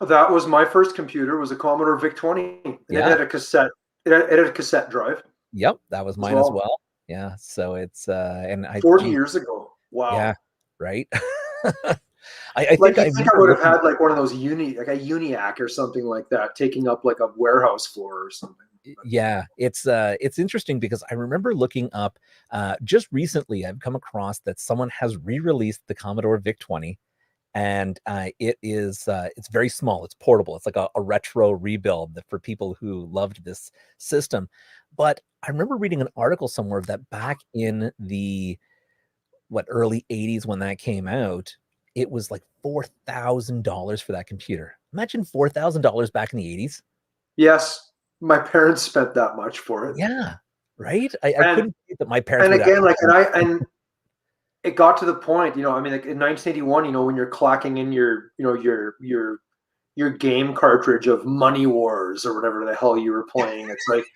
That was my first computer, was a Commodore VIC-20, and it had a cassette. It had a cassette drive. Yep, that was mine as well. Yeah, so it's 40 years ago. Wow. Yeah, right. I think I would have had like one of those like a Uniac or something like that, taking up like a warehouse floor or something. Yeah, it's interesting because I remember looking up just recently. I've come across that someone has re-released the Commodore VIC-20, and it's very small. It's portable. It's like a retro rebuild for people who loved this system. But I remember reading an article somewhere that back in the early 80s when that came out, it was like $4,000 for that computer. Imagine $4,000 back in the 80s. Yes, my parents spent that much for it. Yeah, right. I couldn't believe that my parents. And again, and it got to the point, like in 1981, when you're clacking in your game cartridge of Money Wars or whatever the hell you were playing, it's like,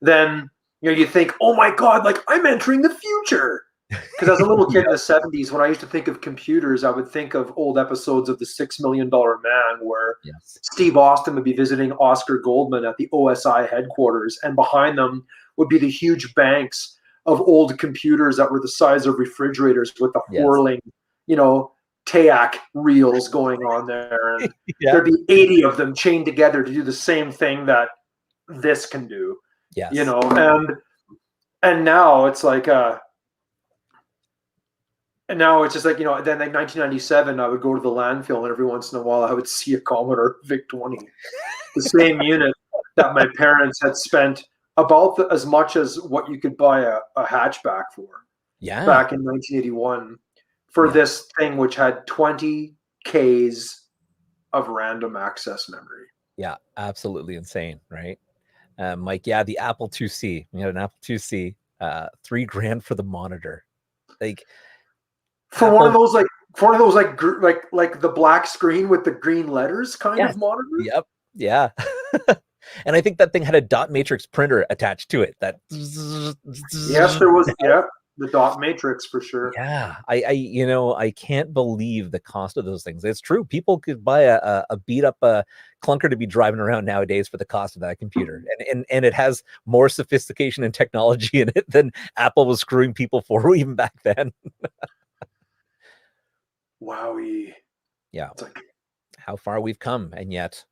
then you think, oh my God, like I'm entering the future. Because as a little kid in the 70s, when I used to think of computers, I would think of old episodes of The $6 Million Man, where Steve Austin would be visiting Oscar Goldman at the OSI headquarters, and behind them would be the huge banks of old computers that were the size of refrigerators with the whirling, TEAC reels going on there. And there'd be 80 of them chained together to do the same thing that this can do. Yes. And now it's like and now it's just like, then like 1997, I would go to the landfill, and every once in a while I would see a Commodore VIC-20, the same unit that my parents had spent about as much as what you could buy a hatchback for. Yeah. Back in 1981 for this thing, which had 20 Ks of random access memory. Yeah, absolutely insane, right? Mike, the Apple IIc. We had an Apple IIc, $3,000 for the monitor. Like, for one of those like one of those like the black screen with the green letters kind Yeah. of monitor. Yep. Yeah. And I think that thing had a dot matrix printer attached to it. That Yes, there was. Yeah, the dot matrix for sure. Yeah, I can't believe the cost of those things. It's true. People could buy a beat up clunker to be driving around nowadays for the cost of that computer, and it has more sophistication and technology in it than Apple was screwing people for even back then. Wowie. Yeah, It's like, how far we've come, and yet,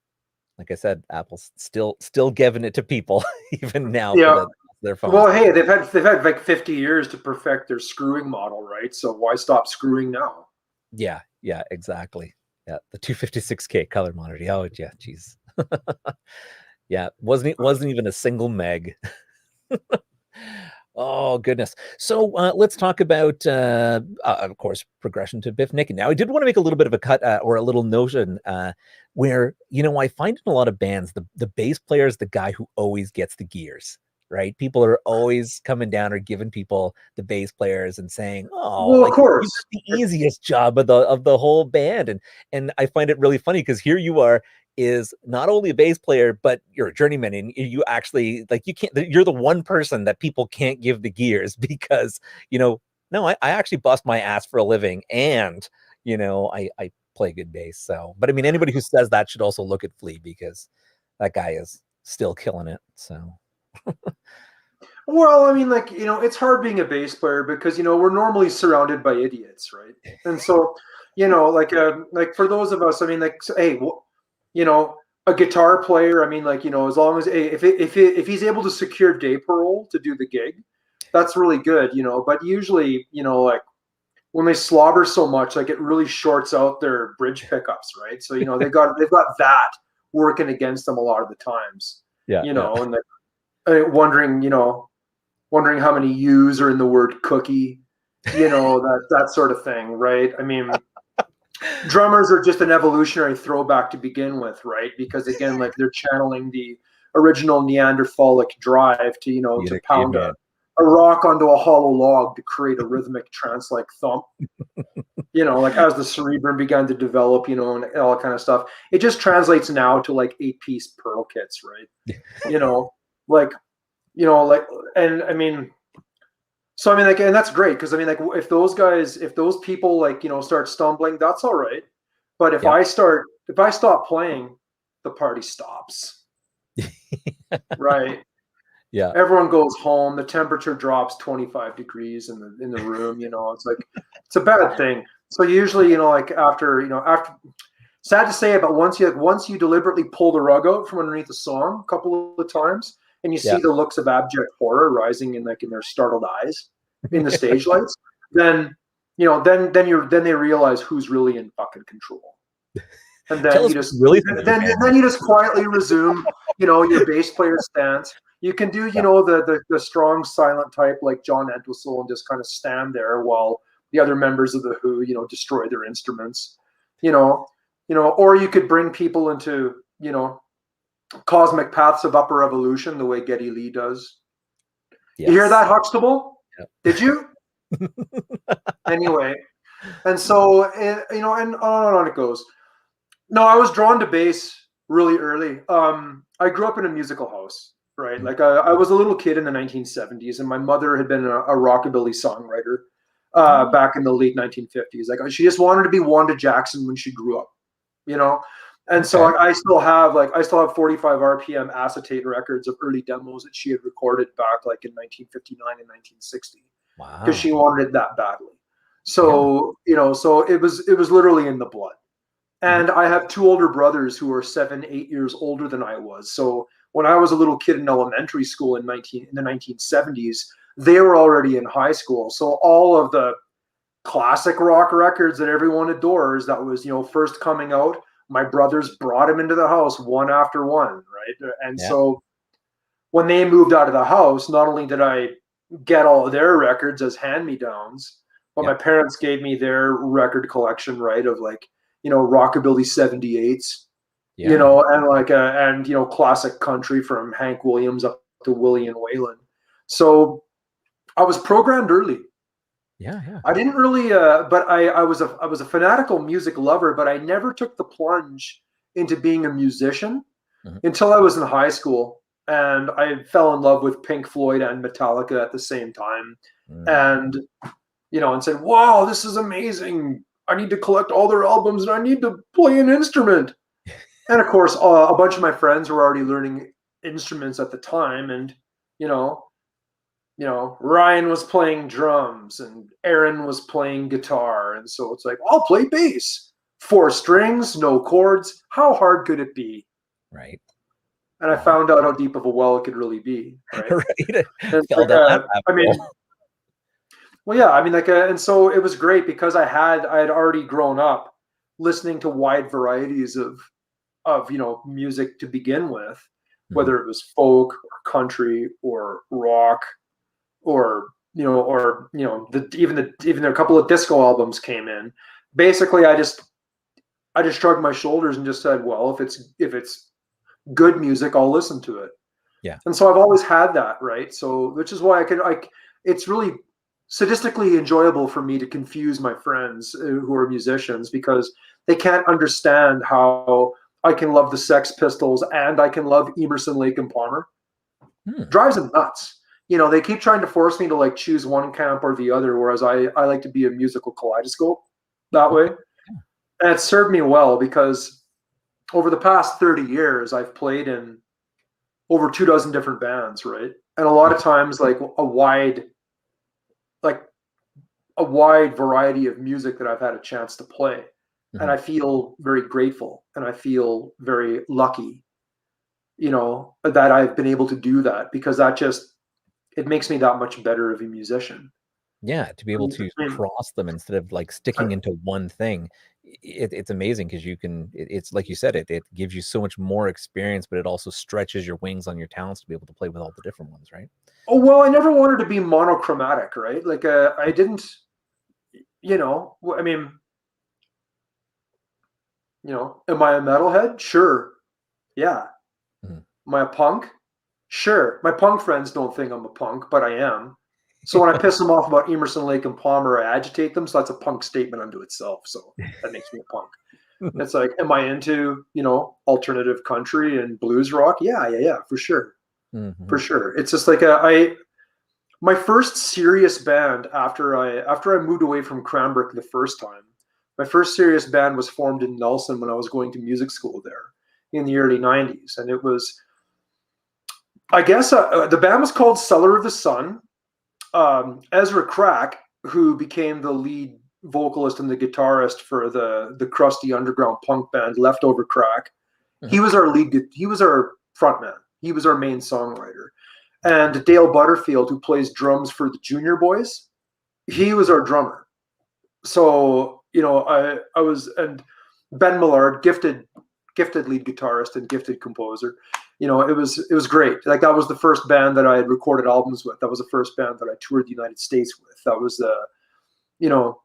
like I said, Apple's still giving it to people even now yeah. for their phones. Well, hey, they've had like 50 years to perfect their screwing model, right? So why stop screwing now? Yeah, exactly. Yeah, the 256K color monitor. Oh, yeah, geez. Yeah, wasn't even a single meg. Oh goodness. So let's talk about, of course, progression to Bif Naked. Now, I did want to make a little bit of a cut or a little notion where I find in a lot of bands the bass player is the guy who always gets the gears. Right, people are always coming down or giving people the bass players and saying, "Oh, well, like of course, you got the easiest job of the whole band." And I find it really funny because here you are is not only a bass player, but you're a journeyman, and you actually you're the one person that people can't give the gears because no, I actually bust my ass for a living, and I play good bass. So, but I mean, anybody who says that should also look at Flea because that guy is still killing it. So. Well, I mean, it's hard being a bass player because we're normally surrounded by idiots, right? And so, like for those of us, I mean, hey, a guitar player, I mean, as long as if he's able to secure day parole to do the gig, that's really good, But usually, like when they slobber so much, like it really shorts out their bridge pickups, right? So they've got that working against them a lot of the times, Yeah. and wondering how many U's are in the word cookie, that sort of thing, right? I mean, drummers are just an evolutionary throwback to begin with, right? Because again, like they're channeling the original Neanderthalic drive to pound a rock onto a hollow log to create a rhythmic trance-like thump. Like as the cerebrum began to develop, and all that kind of stuff. It just translates now to like 8-piece Pearl kits, right? And I mean, so I mean, and that's great because I mean, if those people start stumbling, that's all right. But if I stop playing, the party stops. Right. Yeah. Everyone goes home. The temperature drops 25 degrees in the room. It's like it's a bad thing. So usually, after sad to say, but once you deliberately pull the rug out from underneath the song a couple of times. And you see the looks of abject horror rising in their startled eyes in the stage lights, then they realize who's really in fucking control. And then you just quietly resume, your bass player stance. You can do, the strong silent type like John Entwistle and just kind of stand there while the other members of the Who, destroy their instruments. Or you could bring people into, cosmic paths of upper evolution the way Geddy Lee does. Yes. You hear that, Huxtable? Yep. Did you? Anyway, and so and on and on it goes. No, I was drawn to bass really early. I grew up in a musical house, right? Mm-hmm. Like I was a little kid in the 1970s, and my mother had been a rockabilly songwriter back in the late 1950s. Like she just wanted to be Wanda Jackson when she grew up, And so I still have 45 RPM acetate records of early demos that she had recorded back like in 1959 and 1960. Wow. Because she wanted it that badly. So, so it was literally in the blood. And I have two older brothers who are 7-8 years older than I was. So when I was a little kid in elementary school in the 1970s, they were already in high school. So all of the classic rock records that everyone adores that was, first coming out, my brothers brought him into the house one after one, right? And so when they moved out of the house, not only did I get all of their records as hand-me-downs, but my parents gave me their record collection, right, of rockabilly 78s, and classic country from Hank Williams up to Willie and Waylon. So I was programmed early. Yeah. I didn't really, but I was a fanatical music lover, but I never took the plunge into being a musician Mhm. until I was in high school, and I fell in love with Pink Floyd and Metallica at the same time, Mm. and and said, "Wow, this is amazing! I need to collect all their albums, and I need to play an instrument." And of course, a bunch of my friends were already learning instruments at the time, and you know, Ryan was playing drums and Aaron was playing guitar. And so it's like, I'll play bass. 4 strings, no chords. How hard could it be? Right. And I Wow. found out how deep of a well it could really be. Right. Right. And Fell down that rabbit I mean, hole. well, yeah, I mean, and so it was great because I had already grown up listening to wide varieties of music to begin with, Mhm. whether it was folk or country or rock or even a couple of disco albums came in. Basically, I just shrugged my shoulders and just said, well, if it's good music, I'll listen to it. Yeah. And so I've always had that, right? So which is why it's really sadistically enjoyable for me to confuse my friends who are musicians, because they can't understand how I can love the Sex Pistols and I can love Emerson, Lake and Palmer. Hmm. Drives them nuts. They keep trying to force me to like choose one camp or the other, whereas I like to be a musical kaleidoscope that way. Okay. And it served me well because over the past 30 years, I've played in over 24 different bands, right? And a lot of times like like a wide variety of music that I've had a chance to play. And Mhm. I feel very grateful and I feel very lucky, that I've been able to do that, because it makes me that much better of a musician. Yeah, to be able to I mean, cross them instead of like sticking into one thing, it's amazing because you can. It's like you said, it gives you so much more experience, but it also stretches your wings on your talents to be able to play with all the different ones, right? oh well, I never wanted to be monochromatic, right? Like I didn't, I mean, am I a metalhead? Sure, yeah. Mhm. Am I a punk? Sure. My punk friends don't think I'm a punk, but I am. So when I piss them off about Emerson, Lake and Palmer, I agitate them. So that's a punk statement unto itself. So that makes me a punk. It's like, am I into, alternative country and blues rock? Yeah, for sure. For Mhm. sure. It's just like my first serious band after I moved away from Cranbrook the first time. My first serious band was formed in Nelson when I was going to music school there in the early 90s. And it was, I guess, the band was called Cellar of the Sun. Ezra Crack, who became the lead vocalist and the guitarist for the crusty underground punk band Leftover Crack, Mhm. he was our he was our frontman. He was our main songwriter. And Dale Butterfield, who plays drums for the Junior Boys, Mhm. he was our drummer. So I was, and Ben Millard, gifted lead guitarist and gifted composer. It was great. Like that was the first band that I had recorded albums with. That was the first band that I toured the United States with. That was you know,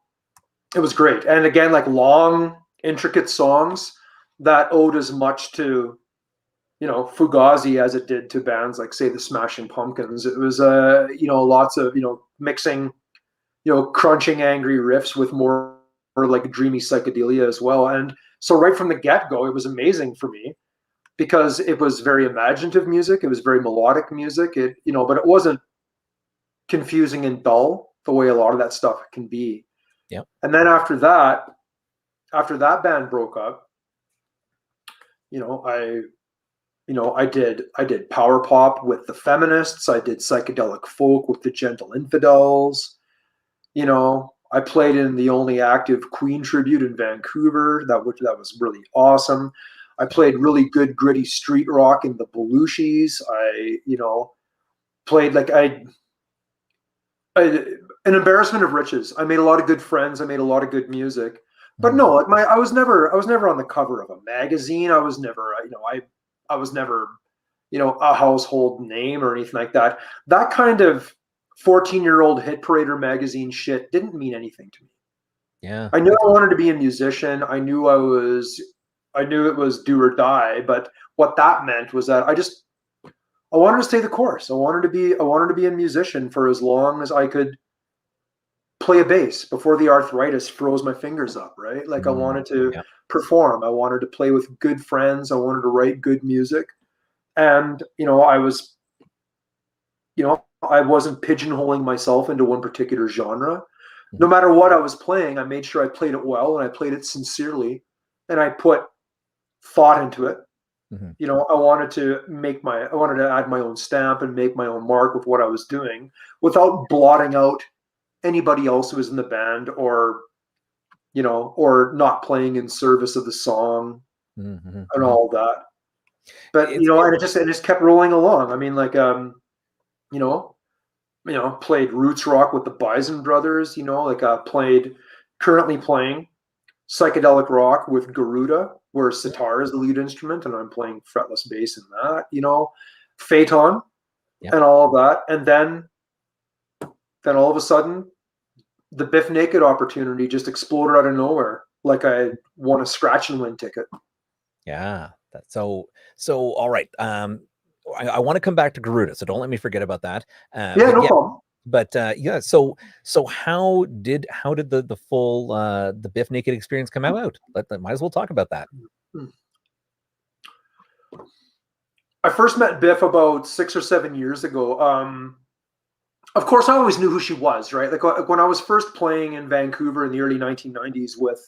it was great. And again, like long, intricate songs that owed as much to Fugazi as it did to bands like, say, the Smashing Pumpkins. It was lots of mixing crunching angry riffs with more like dreamy psychedelia as well. And so right from the get-go, it was amazing for me because it was very imaginative music. It was very melodic music. But it wasn't confusing and dull the way a lot of that stuff can be. Yep. And then after that band broke up, I did power pop with the Feminists. I did psychedelic folk with the Gentle Infidels. I played in the only active Queen tribute in Vancouver. That was really awesome. I played really good gritty street rock in the Belushis. Played like an embarrassment of riches. I made a lot of good friends. I made a lot of good music. But Mhm. no, like I was never on the cover of a magazine. I was never, I was never, a household name or anything like that. That kind of 14-year-old hit parader magazine shit didn't mean anything to me. Yeah. I knew It's I wanted to be a musician. I knew it was do or die, but what that meant was that I wanted to stay the course. I wanted to be a musician for as long as I could play a bass before the arthritis froze my fingers up, right? Like I wanted to Yeah. perform. I wanted to play with good friends. I wanted to write good music. And, you know, I was, you know, I wasn't pigeonholing myself into one particular genre. No matter what I was playing, I made sure I played it well and I played it sincerely and I put thought into it. You know, I wanted to add my own stamp and make my own mark with what I was doing without blotting out anybody else who was in the band, or, you know, or not playing in service of the song and all that. But, you know, and it just kept rolling along. I mean, like, played roots rock with the Bison Brothers, you know, like currently playing psychedelic rock with Garuda, where sitar is the lead instrument, and I'm playing fretless bass in that, you know, Phaeton and all of that. And then all of a sudden, the Bif Naked opportunity just exploded out of nowhere, like I won a scratch and win ticket. Yeah. That's so all right. I want to come back to Garuda, so don't let me forget about that. No problem. But yeah, so how did the full the Bif Naked experience come out? Might as well talk about that. I first met Bif about 6 or 7 years ago. Of course, I always knew who she was, right? Like when I was first playing in Vancouver in the early 1990s with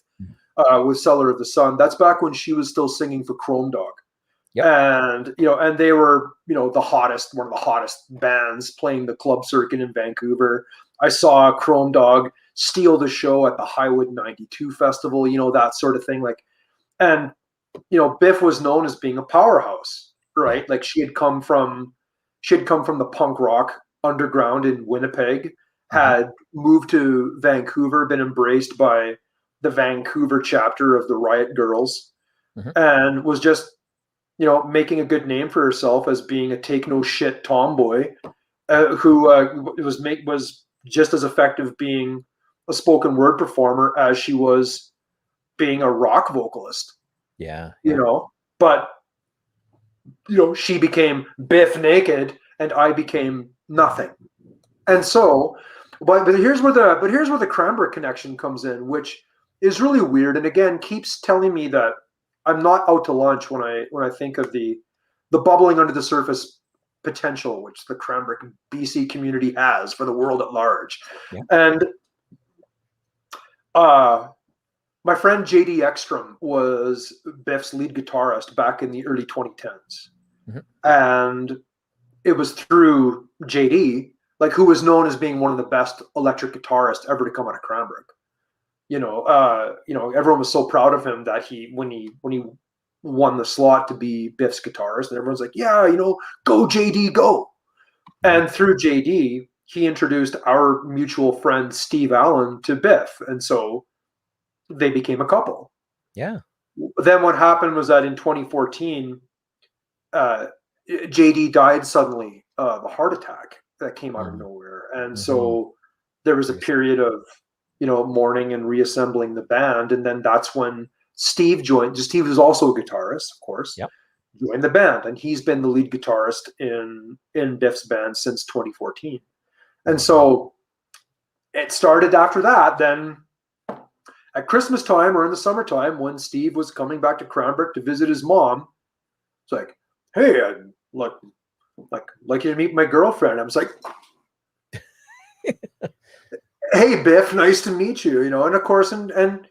Cellar of the Sun. That's back when she was still singing for Chrome Dog. Yep. And, you know, and they were, you know, one of the hottest bands playing the club circuit in Vancouver. I saw Chrome Dog steal the show at the Highwood 92 festival, you know, that sort of thing. Like, and, you know, Bif was known as being a powerhouse, right? Like she had come from the punk rock underground in Winnipeg, had moved to Vancouver, been embraced by the Vancouver chapter of the Riot Girls, and was just, you know, making a good name for herself as being a take no shit tomboy who was just as effective being a spoken word performer as she was being a rock vocalist. Yeah. You know, but, you know, she became Bif Naked and I became nothing. And so, but here's where the Cranbrook connection comes in, which is really weird, and again keeps telling me that I'm not out to lunch when I think of the bubbling under the surface potential which the Cranbrook BC community has for the world at large. Yeah. And my friend JD Ekstrom was Bif's lead guitarist back in the early 2010s, and it was through JD, like, who was known as being one of the best electric guitarists ever to come out of Cranbrook. You know, everyone was so proud of him that when he won the slot to be Bif's guitarist, and everyone's like, yeah, you know, go JD, go. And through JD, he introduced our mutual friend Steve Allen to Bif, and so they became a couple. Yeah. Then what happened was that in 2014, JD died suddenly of a heart attack that came out of nowhere, and so there was a period of, you know, mourning and reassembling the band, and then that's when Steve joined. Steve was also a guitarist, of course. Yep. Joined the band, and he's been the lead guitarist in Bif's band since 2014. And so it started after that. Then at Christmas time or in the summertime, when Steve was coming back to Cranbrook to visit his mom, it's like, hey, I'd like you to meet my girlfriend. I was like, hey, Bif, nice to meet you. You know, and of course, and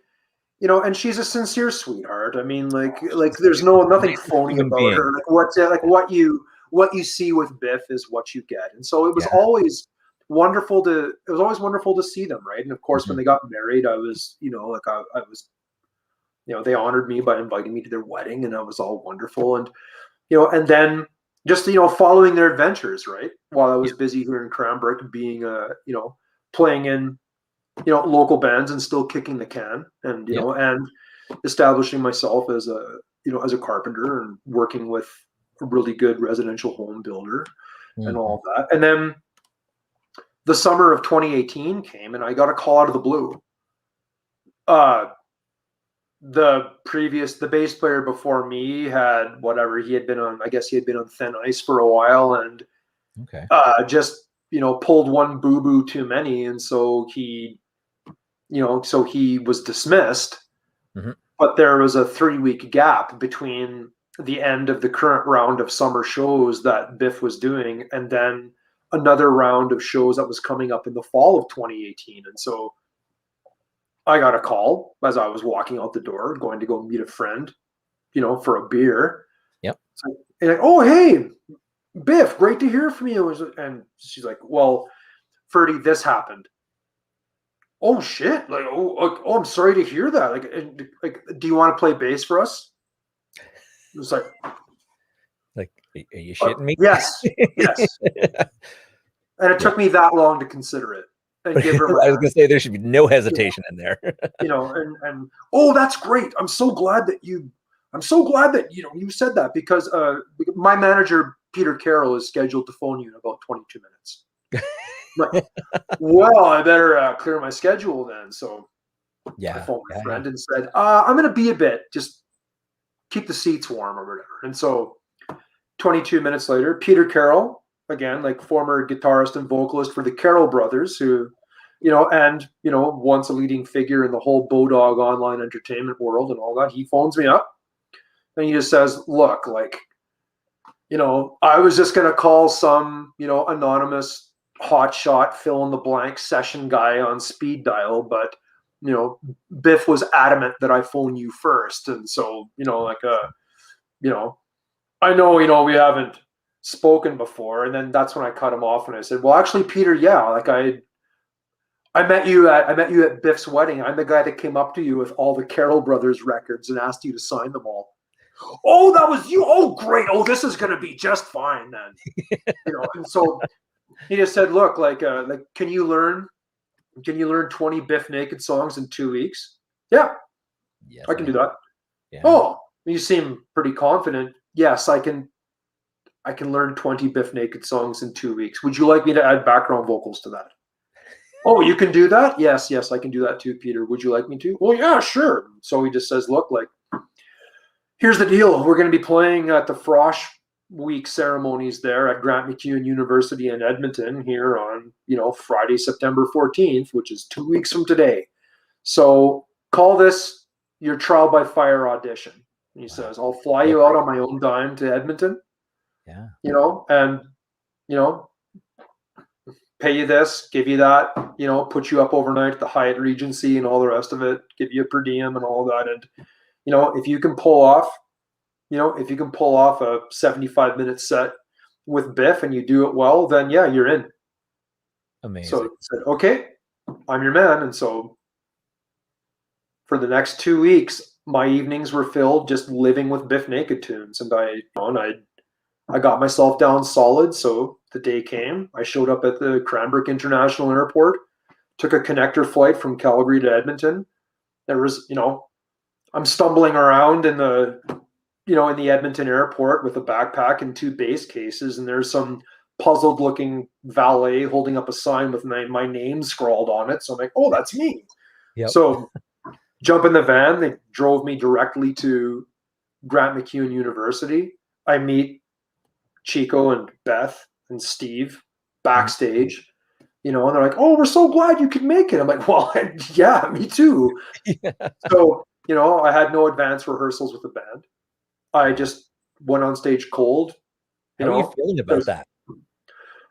you know, and she's a sincere sweetheart. I mean, like there's nothing phony about her. Like what you see with Bif is what you get. And so it was always wonderful to see them, right? And of course, when they got married, I was, you know, like I was, you know, they honored me by inviting me to their wedding, and it was all wonderful. And, you know, and then just, you know, following their adventures, right? While I was busy here in Cranbrook, being you know, playing in, you know, local bands and still kicking the can, and, you know, and establishing myself as a, you know, as a carpenter and working with a really good residential home builder and all that. And then the summer of 2018 came, and I got a call out of the blue. The bass player before me had he had been on thin ice for a while, and just, you know, pulled one boo-boo too many, and so he so he was dismissed. Mhm. But there was a 3-week gap between the end of the current round of summer shows that Bif was doing and then another round of shows that was coming up in the fall of 2018. And so I got a call as I was walking out the door, going to go meet a friend, for a beer. Yep. So, and oh, hey, Bif, great to hear from you. And she's like, well, Ferdy, this happened. Oh shit! Like, oh, I'm sorry to hear that. Like, do you want to play bass for us? It was like, are you shitting me? Yes, yes. And it took me that long to consider it and give her. I was gonna say there should be no hesitation in there. And oh, that's great. I'm so glad that you said that because my manager Peter Carroll is scheduled to phone you in about 22 minutes. Like, well, I better clear my schedule then. So I phoned my friend and said, I'm going to be a bit, just keep the seats warm or whatever. And so 22 minutes later, Peter Carroll, again, like former guitarist and vocalist for the Carroll Brothers, who, once a leading figure in the whole Bodog online entertainment world and all that, he phones me up and he just says, look, like, I was just going to call some, anonymous hotshot fill in the blank session guy on speed dial, but Bif was adamant that I phone you first. And so, I know, we haven't spoken before. And then that's when I cut him off and I said, well, actually, Peter, yeah, like I met you at Bif's wedding. I'm the guy that came up to you with all the Carroll Brothers records and asked you to sign them all. Oh, that was you. Oh, great. Oh, this is going to be just fine then. And so he just said, look, like, can you learn 20 Bif Naked songs in 2 weeks? Yeah, yes, I can do that. Yeah. Oh, you seem pretty confident. Yes, I can learn 20 Bif Naked songs in 2 weeks. Would you like me to add background vocals to that? Oh, you can do that? Yes, I can do that too, Peter. Would you like me to? Well, yeah, sure. So he just says, look, like, here's the deal. We're going to be playing at the Frosh Week ceremonies there at Grant MacEwan University in Edmonton here on, Friday, September 14th, which is 2 weeks from today. So call this your trial by fire audition. And he says, I'll fly you out on my own dime to Edmonton. Yeah. And, pay you this, give you that, put you up overnight at the Hyatt Regency and all the rest of it, give you a per diem and all that. And, if you can pull off a 75-minute set with Bif and you do it well, then yeah, you're in. Amazing. So he said, okay, I'm your man. And so for the next 2 weeks, my evenings were filled just living with Bif Naked tunes. And I got myself down solid. So the day came, I showed up at the Cranbrook International Airport, took a connector flight from Calgary to Edmonton. There was, I'm stumbling around in the Edmonton airport with a backpack and 2 bass cases, and there's some puzzled looking valet holding up a sign with my name scrawled on it. So I'm like, oh, that's me. Yep. So jump in the van. They drove me directly to Grant MacEwan University. I meet Chico and Beth and Steve backstage. And they're like, oh, we're so glad you could make it. I'm like, well, yeah, me too. Yeah. So, I had no advance rehearsals with the band. I just went on stage cold. How are you feeling about that?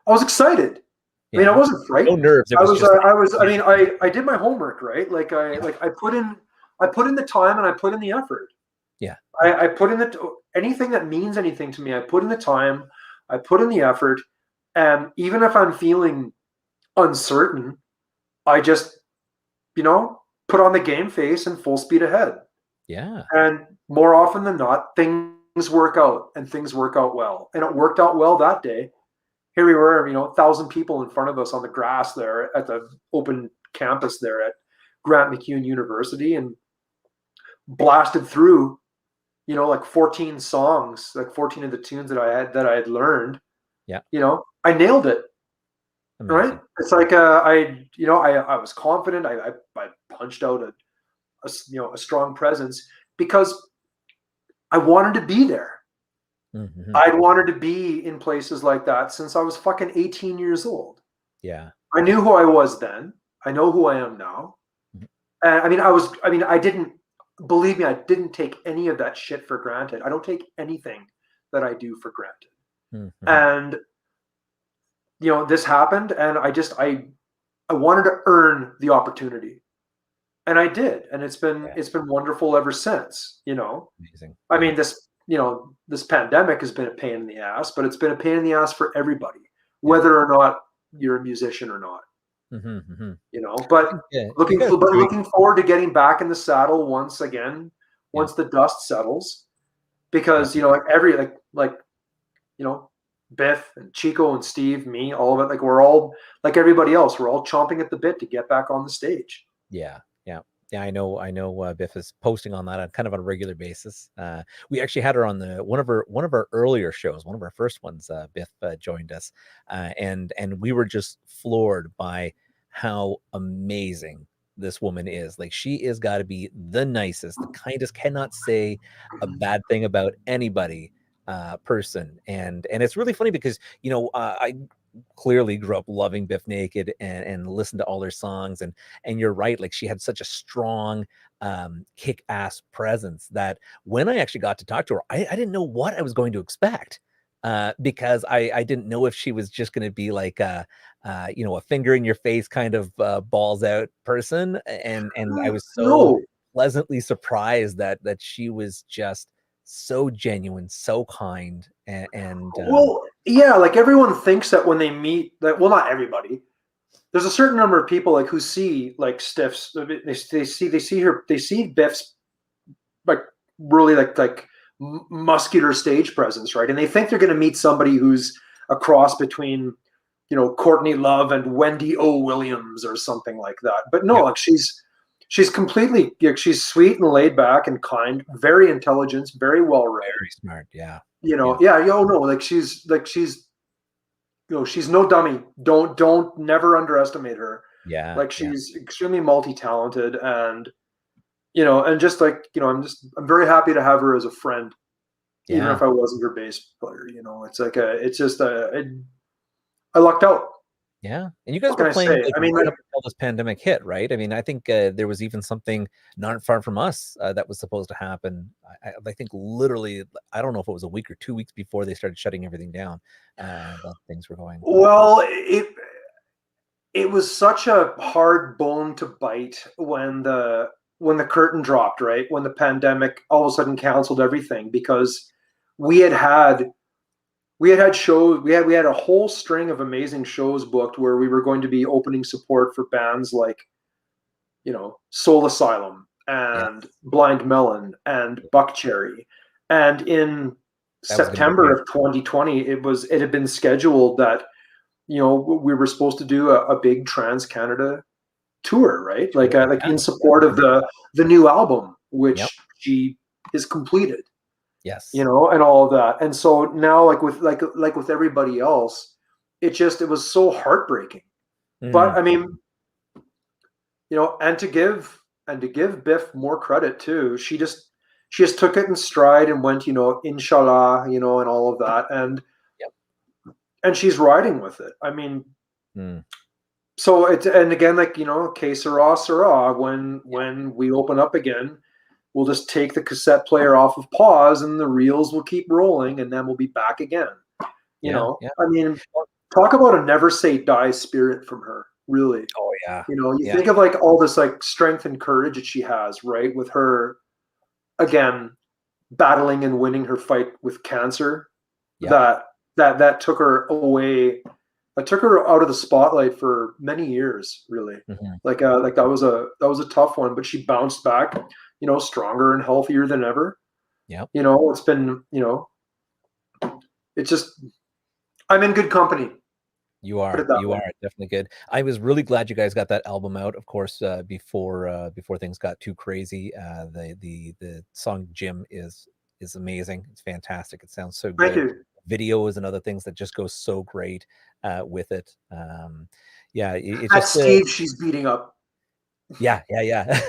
I was excited. Yeah. I mean, I wasn't frightened. No nerves. I did my homework, right? Like I put in the time and I put in the effort. Yeah. I put in anything that means anything to me. I put in the time, I put in the effort. And even if I'm feeling uncertain, I just, put on the game face and full speed ahead. Yeah. And more often than not, things work out and things work out well. And it worked out well that day. Here we were, 1,000 people in front of us on the grass there at the open campus there at Grant MacEwan University, and blasted through, like 14 songs, like 14 of the tunes that I had learned. Yeah. I nailed it. Amazing. Right? It's like I was confident. I punched out a strong presence because I wanted to be there. Mm-hmm. I'd wanted to be in places like that since I was fucking 18 years old. Yeah. I knew who I was then. I know who I am now. Mm-hmm. And I didn't, believe me, I didn't take any of that shit for granted. I don't take anything that I do for granted. Mm-hmm. And, this happened, and I wanted to earn the opportunity. And I did. And it's been wonderful ever since, Amazing. I mean, this pandemic has been a pain in the ass, but it's been a pain in the ass for everybody, whether or not you're a musician or not. Mm-hmm, mm-hmm. But looking great. forward to getting back in the saddle once again, once the dust settles, because Biff and Chico and Steve, me, all of it, like we're all like everybody else, we're all chomping at the bit to get back on the stage. Yeah. I know. Biff is posting on that on kind of on a regular basis. We actually had her on one of our earlier shows, one of our first ones. Biff joined us, and we were just floored by how amazing this woman is. Like, she is got to be the nicest, the kindest, cannot say a bad thing about anybody person. And it's really funny because I clearly grew up loving Bif Naked and listened to all her songs, and you're right, like she had such a strong kick-ass presence that when I actually got to talk to her, I didn't know what I was going to expect, because I didn't know if she was just going to be like a finger in your face kind of balls out person, and I was so pleasantly surprised that she was just so genuine, so kind, and like everyone thinks that when they meet that, well, not everybody. There's a certain number of people like who see like Stiffs. They see Biff's like really like muscular stage presence, right? And they think they're going to meet somebody who's a cross between Courtney Love and Wendy O. Williams or something like that. But no, like she's completely, she's sweet and laid back and kind, very intelligent, very well read, very smart. Yeah. Like she's she's no dummy. Don't never underestimate her. Yeah. Like she's extremely multi-talented, and and just like, I'm very happy to have her as a friend, even if I wasn't her bass player. It's like I lucked out. Yeah, and you guys were playing like, right up until this pandemic hit, right? I mean, I think there was even something not far from us that was supposed to happen. I think literally, I don't know if it was a week or 2 weeks before they started shutting everything down. That things were going. Well, it was such a hard bone to bite when the curtain dropped, right? When the pandemic all of a sudden canceled everything, because we had shows, we had a whole string of amazing shows booked where we were going to be opening support for bands like, Soul Asylum and Blind Melon and Buckcherry. And in September of 2020, it had been scheduled that, we were supposed to do a big Trans Canada tour, right? Like in support of the new album, which she is completed. Yes. And all of that. And so now, like with everybody else, it was so heartbreaking. But I mean, and to give Biff more credit too, she just took it in stride and went, inshallah, and all of that. And she's riding with it. I mean, so and again, like, que sera, when we open up again, we'll just take the cassette player off of pause and the reels will keep rolling, and then we'll be back again. I mean, talk about a never say die spirit from her, really. Oh yeah. You think of like all this like strength and courage that she has, right? With her, again, battling and winning her fight with cancer, that took her away. That took her out of the spotlight for many years, really. Like that was a tough one, but she bounced back, stronger and healthier than ever. Yeah. It's been, it's just, I'm in good company. You are definitely good. I was really glad you guys got that album out, of course, before things got too crazy. The song Jim is amazing. It's fantastic. It sounds so good. Thank you. Video is another things that just goes so great with it. It's just Steve she's beating up. Yeah. I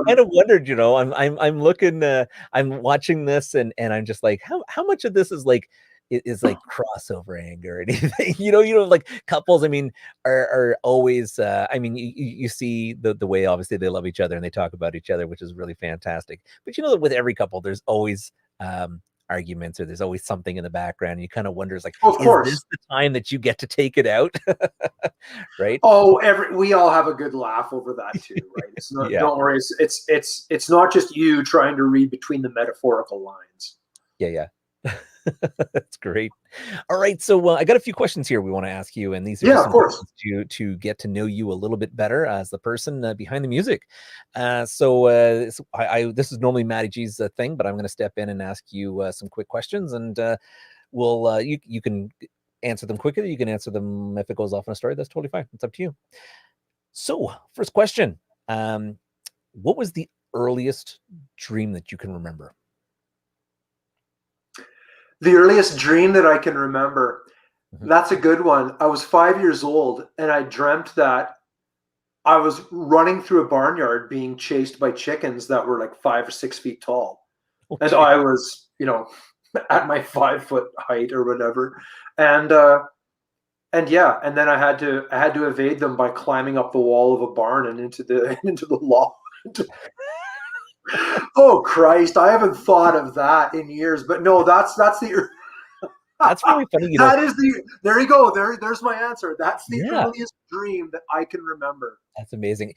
kind of wondered, I'm looking, I'm watching this, and I'm just like, how much of this is like, is like crossover anger or anything. Like couples, I mean, are always, I mean, you see the way obviously they love each other and they talk about each other, which is really fantastic. But that with every couple, there's always arguments, or there's always something in the background. And you kind of wonders, like, Of is course. this the time that you get to take it out? Right? Oh, we all have a good laugh over that too, right? It's not, don't worry. It's not just you trying to read between the metaphorical lines. Yeah. That's great. All right, so I got a few questions here we want to ask you, and these are just of course to get to know you a little bit better as the person behind the music. This is normally Matty G's thing, but I'm going to step in and ask you some quick questions, and you can answer them quickly. You can answer them if it goes off in a story. That's totally fine. It's up to you. So, first question: what was the earliest dream that you can remember? The earliest dream that I can remember, that's a good one. I was 5 years old, and I dreamt that I was running through a barnyard being chased by chickens that were like 5 or 6 feet tall. Okay. And I was, at my 5 foot height or whatever. And then I had to evade them by climbing up the wall of a barn and into the lawn. Oh Christ! I haven't thought of that in years, but no, that's the. That's really funny. There you go. There's my answer. That's the earliest dream that I can remember. That's amazing.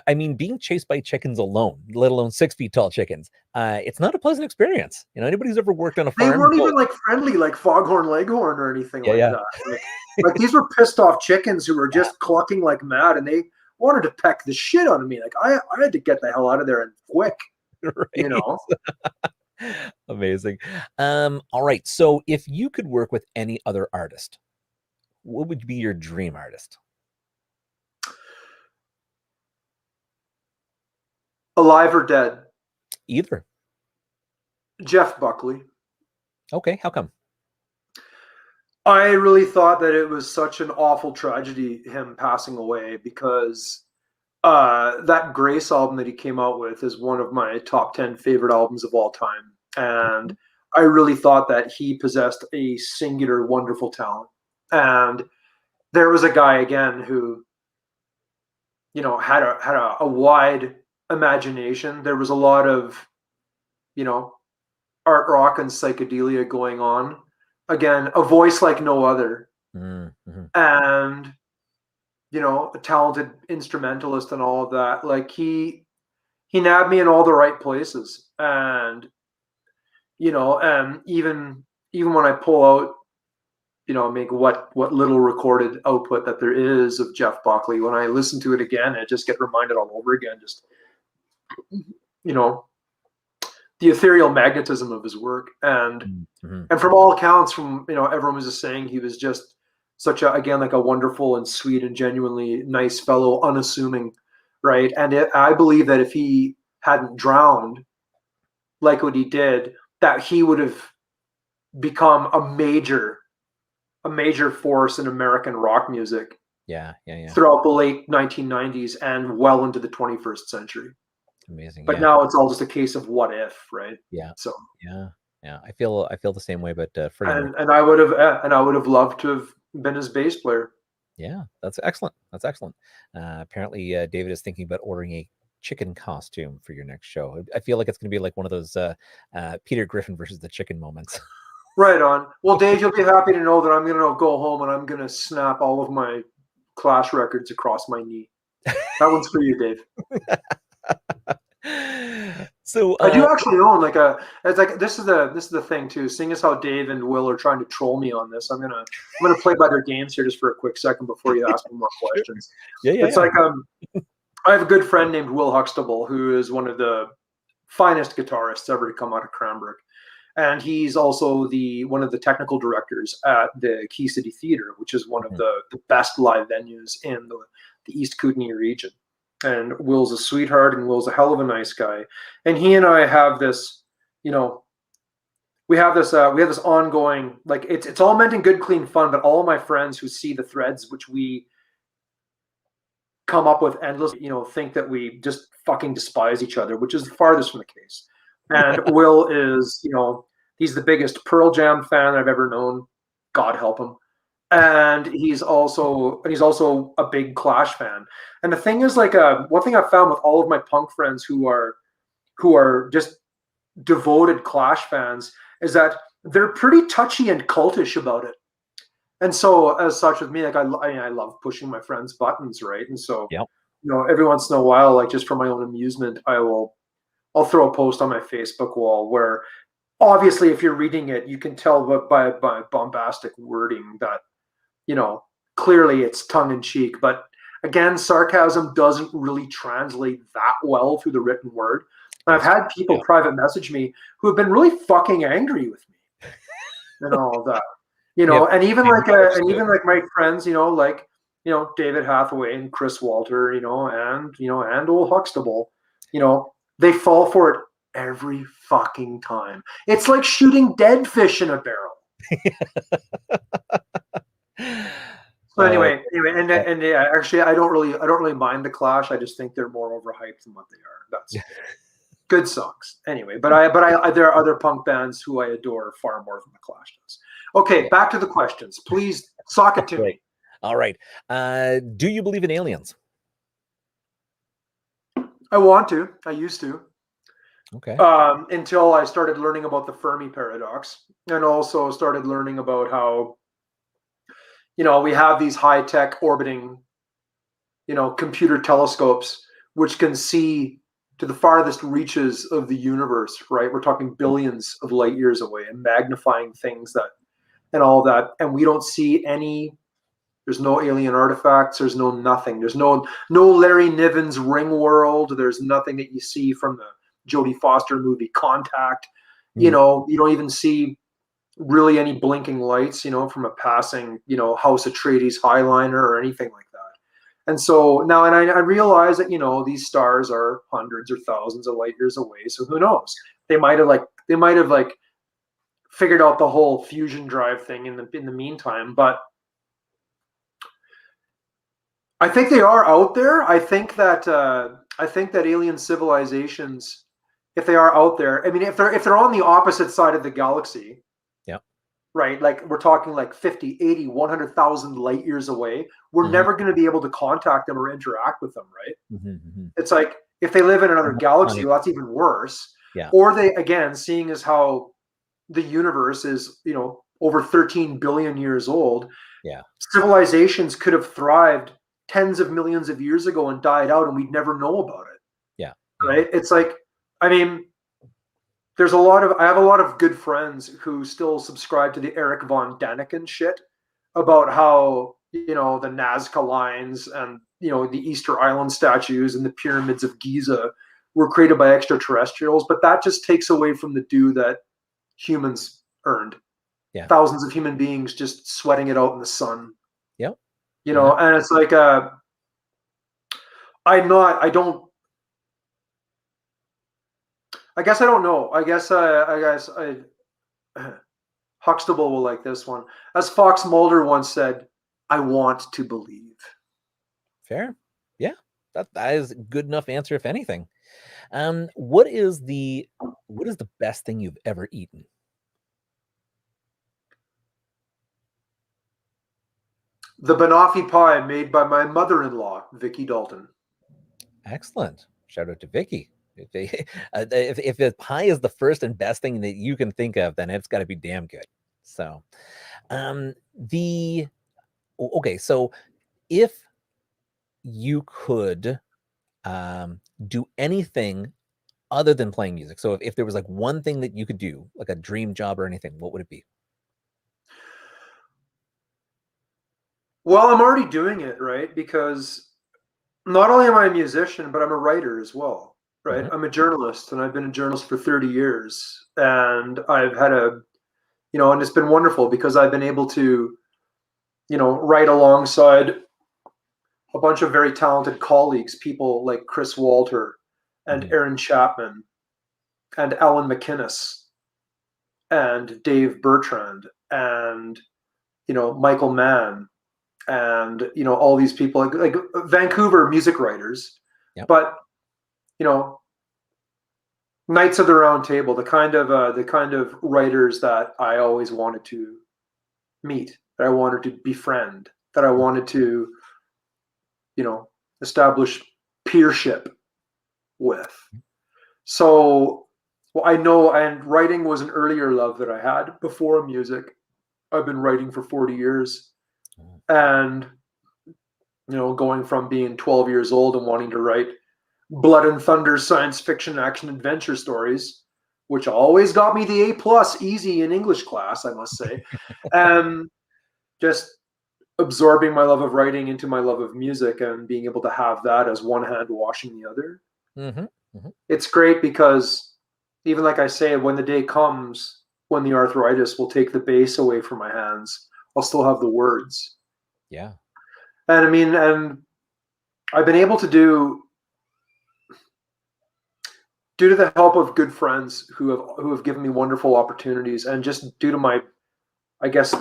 I mean, being chased by chickens alone, let alone 6 feet tall chickens, it's not a pleasant experience. Anybody who's ever worked on a farm, they weren't even like friendly, like Foghorn Leghorn or anything that. Like these were pissed off chickens who were just clucking like mad, and they wanted to peck the shit out of me. Like I had to get the hell out of there and quick. Right. Amazing. All right. So if you could work with any other artist, what would be your dream artist? Alive or dead? Either. Jeff Buckley. Okay. How come? I really thought that it was such an awful tragedy, him passing away, because that Grace album that he came out with is one of my top 10 favorite albums of all time. And I really thought that he possessed a singular, wonderful talent. And there was a guy, again, who, had a wide imagination. There was a lot of, art rock and psychedelia going on. Again, a voice like no other. Mm-hmm. And a talented instrumentalist and all of that. Like he nabbed me in all the right places. And, even when I pull out, make what little recorded output that there is of Jeff Buckley, when I listen to it again, I just get reminded all over again, just, the ethereal magnetism of his work. And, and from all accounts, everyone was just saying he was just such like a wonderful and sweet and genuinely nice fellow, unassuming, right? And I believe that if he hadn't drowned like what he did, that he would have become a major force in American rock music. Yeah. Throughout the late 1990s and well into the 21st century. Amazing. But now it's all just a case of what if, right? Yeah. So yeah. I feel the same way, but and I would have loved to have been his bass player. Yeah, that's excellent. Apparently, David is thinking about ordering a chicken costume for your next show. I feel like it's going to be like one of those Peter Griffin versus the chicken moments. Right on. Well, Dave, you'll be happy to know that I'm going to go home and I'm going to snap all of my Clash records across my knee. That one's for you, Dave. So I do actually own this is the thing too. Seeing as how Dave and Will are trying to troll me on this, I'm gonna play by their games here just for a quick second before you ask me more questions. It's like I have a good friend named Will Huxtable, who is one of the finest guitarists ever to come out of Cranbrook, and he's also one of the technical directors at the Key City Theatre, which is one of the best live venues in the East Kootenay region. And Will's a sweetheart, and Will's a hell of a nice guy. And he and I have this, we have this ongoing, like it's all meant in good, clean fun. But all of my friends who see the threads which we come up with endlessly, think that we just fucking despise each other, which is the farthest from the case. And Will is, He's the biggest Pearl Jam fan I've ever known. God help him. And he's also a big Clash fan. And the thing is, like, one thing I've found with all of my punk friends who are just devoted Clash fans is that they're pretty touchy and cultish about it. And so, as such, with me, like, I love pushing my friends' buttons, right? And so, Yep. every once in a while, like, just for my own amusement, I'll throw a post on my Facebook wall where, obviously, if you're reading it, you can tell by bombastic wording that, clearly it's tongue in cheek. But again, sarcasm doesn't really translate that well through the written word. And I've had people private message me who have been really fucking angry with me and all of that. And even like my friends, like David Hathaway and Chris Walter, and old Huxtable, they fall for it every fucking time. It's like shooting dead fish in a barrel. So anyway, and actually, I don't really mind the Clash. I just think they're more overhyped than what they are. That's good songs. Anyway, but there are other punk bands who I adore far more than the Clash does. Okay, back to the questions. Please sock it to me. All right. Do you believe in aliens? I want to. I used to. Okay. Until I started learning about the Fermi paradox, and also started learning about how, we have these high-tech orbiting, computer telescopes which can see to the farthest reaches of the universe, right? We're talking billions of light years away and magnifying things and all that. And we don't see there's no alien artifacts. There's no nothing. There's no Larry Niven's Ring World. There's nothing that you see from the Jodie Foster movie Contact. You don't even see really any blinking lights, from a passing, House Atreides Highliner or anything like that. And so now, and I realize that, these stars are hundreds or thousands of light years away. So who knows? They might have figured out the whole fusion drive thing in the meantime. But I think they are out there. I think that alien civilizations, if they are out there, I mean, if they're on the opposite side of the galaxy, right? Like, we're talking like 50, 80, 100,000 light years away. We're never going to be able to contact them or interact with them, right? It's like, if they live in another galaxy, well, that's even worse. Yeah. Or they, again, seeing as how the universe is, over 13 billion years old. Yeah. Civilizations could have thrived tens of millions of years ago and died out, and we'd never know about it. Yeah. Right? It's like, I mean, I have a lot of good friends who still subscribe to the Eric von Daniken shit about how, the Nazca lines and, the Easter Island statues and the pyramids of Giza were created by extraterrestrials. But that just takes away from the due that humans earned. Yeah. Thousands of human beings just sweating it out in the sun. Yep. And it's like, I guess I don't know. I guess Huxtable will like this one. As Fox Mulder once said, I want to believe. Fair. Yeah. That is a good enough answer, if anything. What is the best thing you've ever eaten? The banoffee pie made by my mother-in-law, Vicky Dalton. Excellent. Shout out to Vicky. If the pie is the first and best thing that you can think of, then it's got to be damn good. So, so if you could do anything other than playing music, so if there was like one thing that you could do, like a dream job or anything, what would it be? Well, I'm already doing it, right? Because not only am I a musician, but I'm a writer as well. Right. I'm a journalist, and I've been a journalist for 30 years. And I've had and it's been wonderful because I've been able to, write alongside a bunch of very talented colleagues, people like Chris Walter and Aaron Chapman and Alan McInnes and Dave Bertrand and, Michael Mann and, all these people like Vancouver music writers. Yep. But, Knights of the Round Table, the kind of writers that I always wanted to meet, that I wanted to befriend, that I wanted to, establish peership with. So, well, I know, and writing was an earlier love that I had before music. I've been writing for 40 years, and going from being 12 years old and wanting to write blood and thunder science fiction action adventure stories, which always got me the A+ easy in English class, I must say, and just absorbing my love of writing into my love of music and being able to have that as one hand washing the other. It's great because, even like I say, when the day comes when the arthritis will take the bass away from my hands, I'll still have the words. Yeah. And I mean, and I've been able to do, due to the help of good friends who have given me wonderful opportunities, and just due to my, I guess,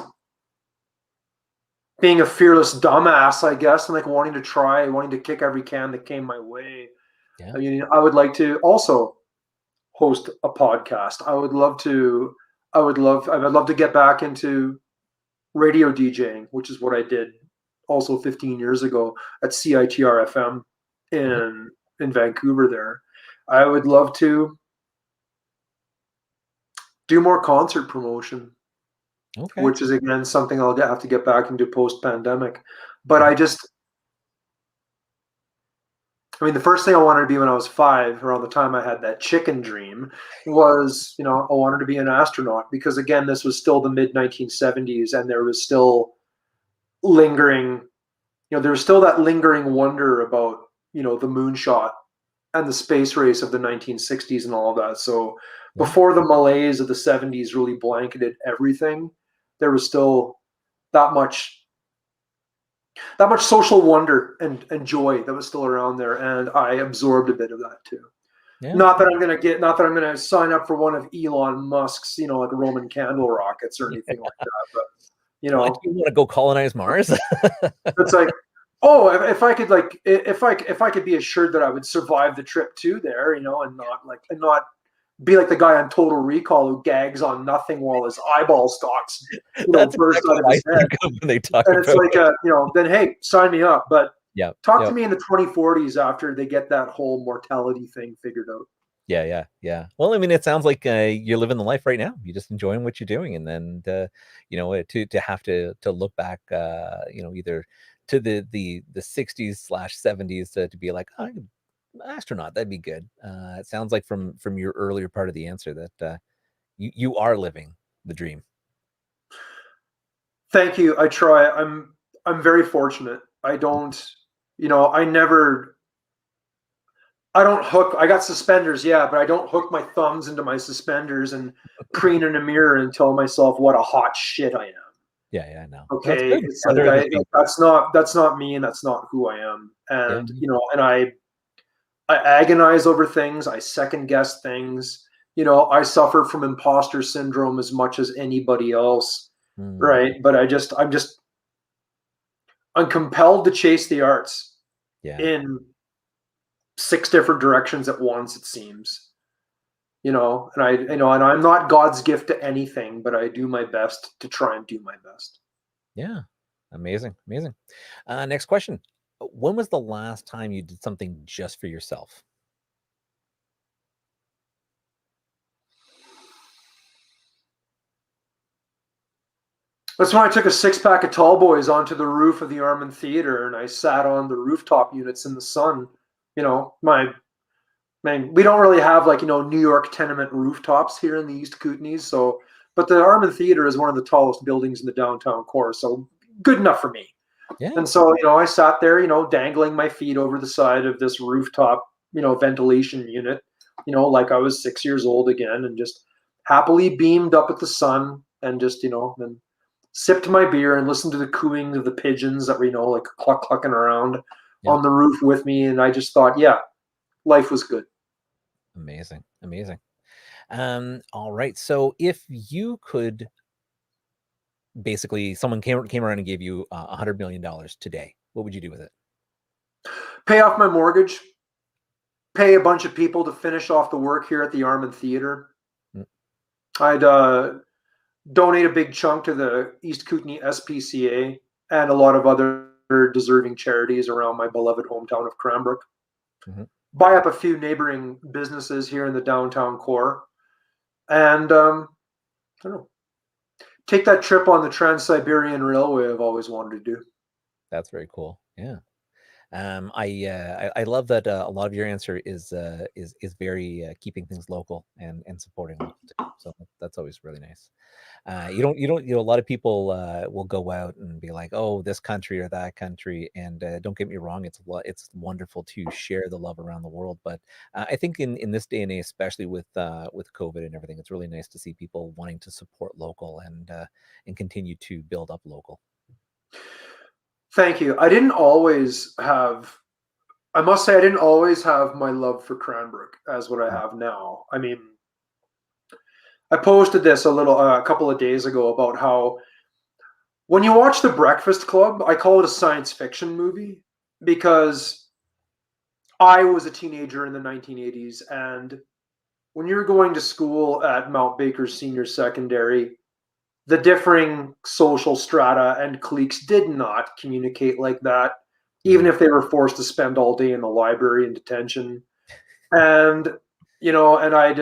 being a fearless dumbass, I guess, and like wanting to kick every can that came my way. Yeah. I mean, I would like to also host a podcast. I would love to get back into radio DJing, which is what I did also 15 years ago at CITR FM in Vancouver there. I would love to do more concert promotion, which is again something I'll have to get back into post-pandemic. But the first thing I wanted to be when I was 5, around the time I had that chicken dream, was, I wanted to be an astronaut, because again, this was still the mid 1970s, and there was still lingering, there was still that lingering wonder about, the moonshot and the space race of the 1960s and all of that. So before the malaise of the 70s really blanketed everything, there was still that much social wonder and joy that was still around there, and I absorbed a bit of that too. Not that I'm going to sign up for one of Elon Musk's, like Roman candle rockets or anything like that. But do you want to go colonize Mars? It's like, oh, if I could be assured that I would survive the trip to there, and not be like the guy on Total Recall who gags on nothing while his eyeball stalks, burst out of his head. When they talk and it's about like, then hey, sign me up. But talk to me in the 2040s after they get that whole mortality thing figured out. Yeah. Well, I mean, it sounds like you're living the life right now. You're just enjoying what you're doing, and then to have to look back, either to the 60s/70s to be like, oh, astronaut, that'd be good. It sounds like from your earlier part of the answer that you are living the dream. Thank you. I try. I'm very fortunate. I don't hook. I got suspenders, yeah, but I don't hook my thumbs into my suspenders and preen in a mirror and tell myself what a hot shit I am. Yeah, I know. Okay, it's like that's not me, and that's not who I am. And and I agonize over things. I second guess things. I suffer from imposter syndrome as much as anybody else, right? But I'm compelled to chase the arts in 6 different directions at once, it seems. And I'm not God's gift to anything, but I do my best to try and do my best. Yeah. Amazing. Next question. When was the last time you did something just for yourself? That's when I took a 6-pack of tall boys onto the roof of the Armin Theater, and I sat on the rooftop units in the sun. We don't really have New York tenement rooftops here in the East Kootenays. But the Armin Theater is one of the tallest buildings in the downtown core, so good enough for me. Yeah. And so, I sat there, dangling my feet over the side of this rooftop, ventilation unit, like I was 6 years old again, and just happily beamed up at the sun, and just, then sipped my beer and listened to the cooing of the pigeons that were, clucking around on the roof with me. And I just thought, yeah, life was good. Amazing. All right. So if you could, basically, someone came around and gave you $100 million today, what would you do with it? Pay off my mortgage, pay a bunch of people to finish off the work here at the Armin Theatre. Mm. I'd donate a big chunk to the East Kootenay SPCA and a lot of other deserving charities around my beloved hometown of Cranbrook. Mm-hmm. Buy up a few neighboring businesses here in the downtown core, and I don't know, take that trip on the Trans-Siberian Railway I've always wanted to do. That's very cool. Yeah. I love that a lot of your answer is very keeping things local and supporting local too. So that's always really nice. You don't a lot of people will go out and be like, oh, this country or that country, and don't get me wrong, it's wonderful to share the love around the world, but I think in this day and age, especially with COVID and everything, it's really nice to see people wanting to support local and continue to build up local. Thank you. I must say I didn't always have my love for Cranbrook as what I have now. I mean, I posted this a couple of days ago about how when you watch The Breakfast Club, I call it a science fiction movie because I was a teenager in the 1980s, and when you're going to school at Mount Baker Senior Secondary, the differing social strata and cliques did not communicate like that, even if they were forced to spend all day in the library in detention. And, and I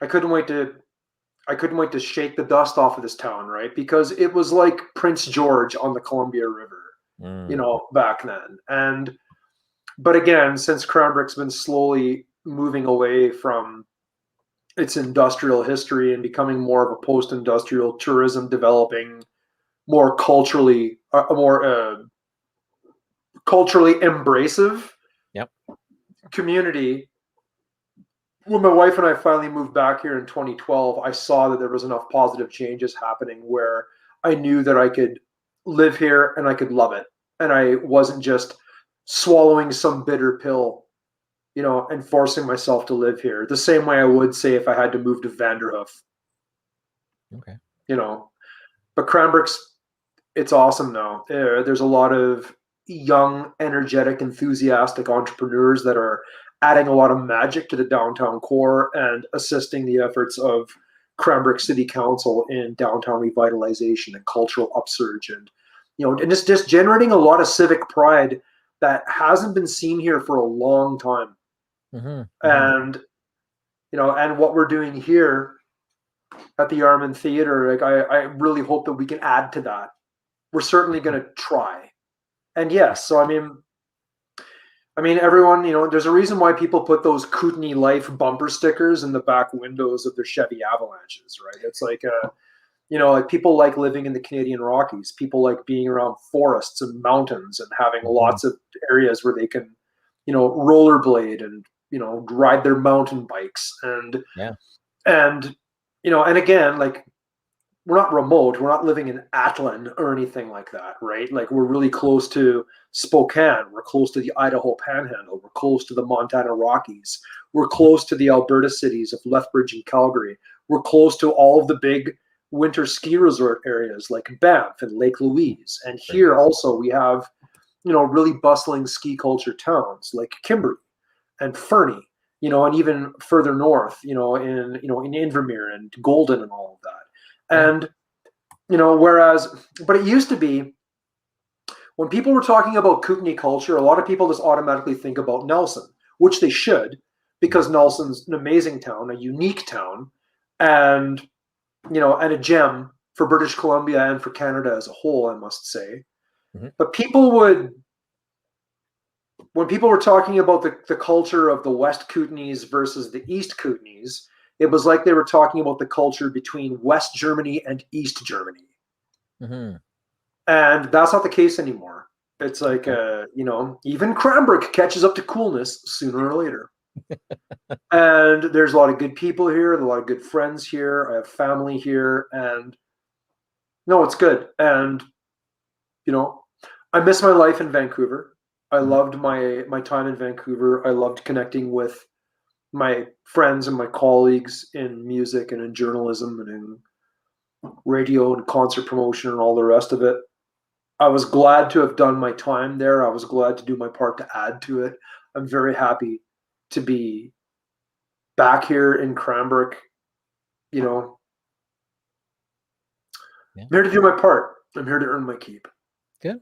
couldn't wait to shake the dust off of this town, right? Because it was like Prince George on the Columbia River, back then. But again, since Cranbrook's been slowly moving away from its industrial history and becoming more of a post-industrial tourism, developing more culturally embracive community. When my wife and I finally moved back here in 2012, I saw that there was enough positive changes happening where I knew that I could live here and I could love it. And I wasn't just swallowing some bitter pill, and forcing myself to live here the same way I would say if I had to move to Vanderhoof. Okay. But Cranbrook's, it's awesome now. There's a lot of young, energetic, enthusiastic entrepreneurs that are adding a lot of magic to the downtown core and assisting the efforts of Cranbrook City Council in downtown revitalization and cultural upsurge, and and it's just generating a lot of civic pride that hasn't been seen here for a long time. Mm-hmm. And and what we're doing here at the Armin Theatre, like I really hope that we can add to that. We're certainly going to try. And yes, so I mean, everyone, there's a reason why people put those Kootenay Life bumper stickers in the back windows of their Chevy Avalanches, right? It's like, like people like living in the Canadian Rockies. People like being around forests and mountains and having lots of areas where they can, rollerblade and, ride their mountain bikes. And again, like, we're not remote. We're not living in Atlin or anything like that, right? Like, we're really close to Spokane. We're close to the Idaho Panhandle. We're close to the Montana Rockies. We're close to the Alberta cities of Lethbridge and Calgary. We're close to all of the big winter ski resort areas like Banff and Lake Louise. And here also we have, really bustling ski culture towns like Kimberley and Fernie, and even further north, in Invermere and Golden and all of that. And, but it used to be when people were talking about Kootenay culture, a lot of people just automatically think about Nelson, which they should, because Nelson's an amazing town, a unique town, and, and a gem for British Columbia and for Canada as a whole, I must say. Mm-hmm. But when people were talking about the culture of the West Kootenays versus the East Kootenays, it was like they were talking about the culture between West Germany and East Germany. Mm-hmm. And that's not the case anymore. It's like, even Cranbrook catches up to coolness sooner or later. And there's a lot of good people here, a lot of good friends here. I have family here, and it's good. And, I miss my life in Vancouver. I loved my time in Vancouver. I loved connecting with my friends and my colleagues in music and in journalism and in radio and concert promotion and all the rest of it. I was glad to have done my time there. I was glad to do my part to add to it. I'm very happy to be back here in Cranbrook. You know, I'm here to do my part. I'm here to earn my keep. Good.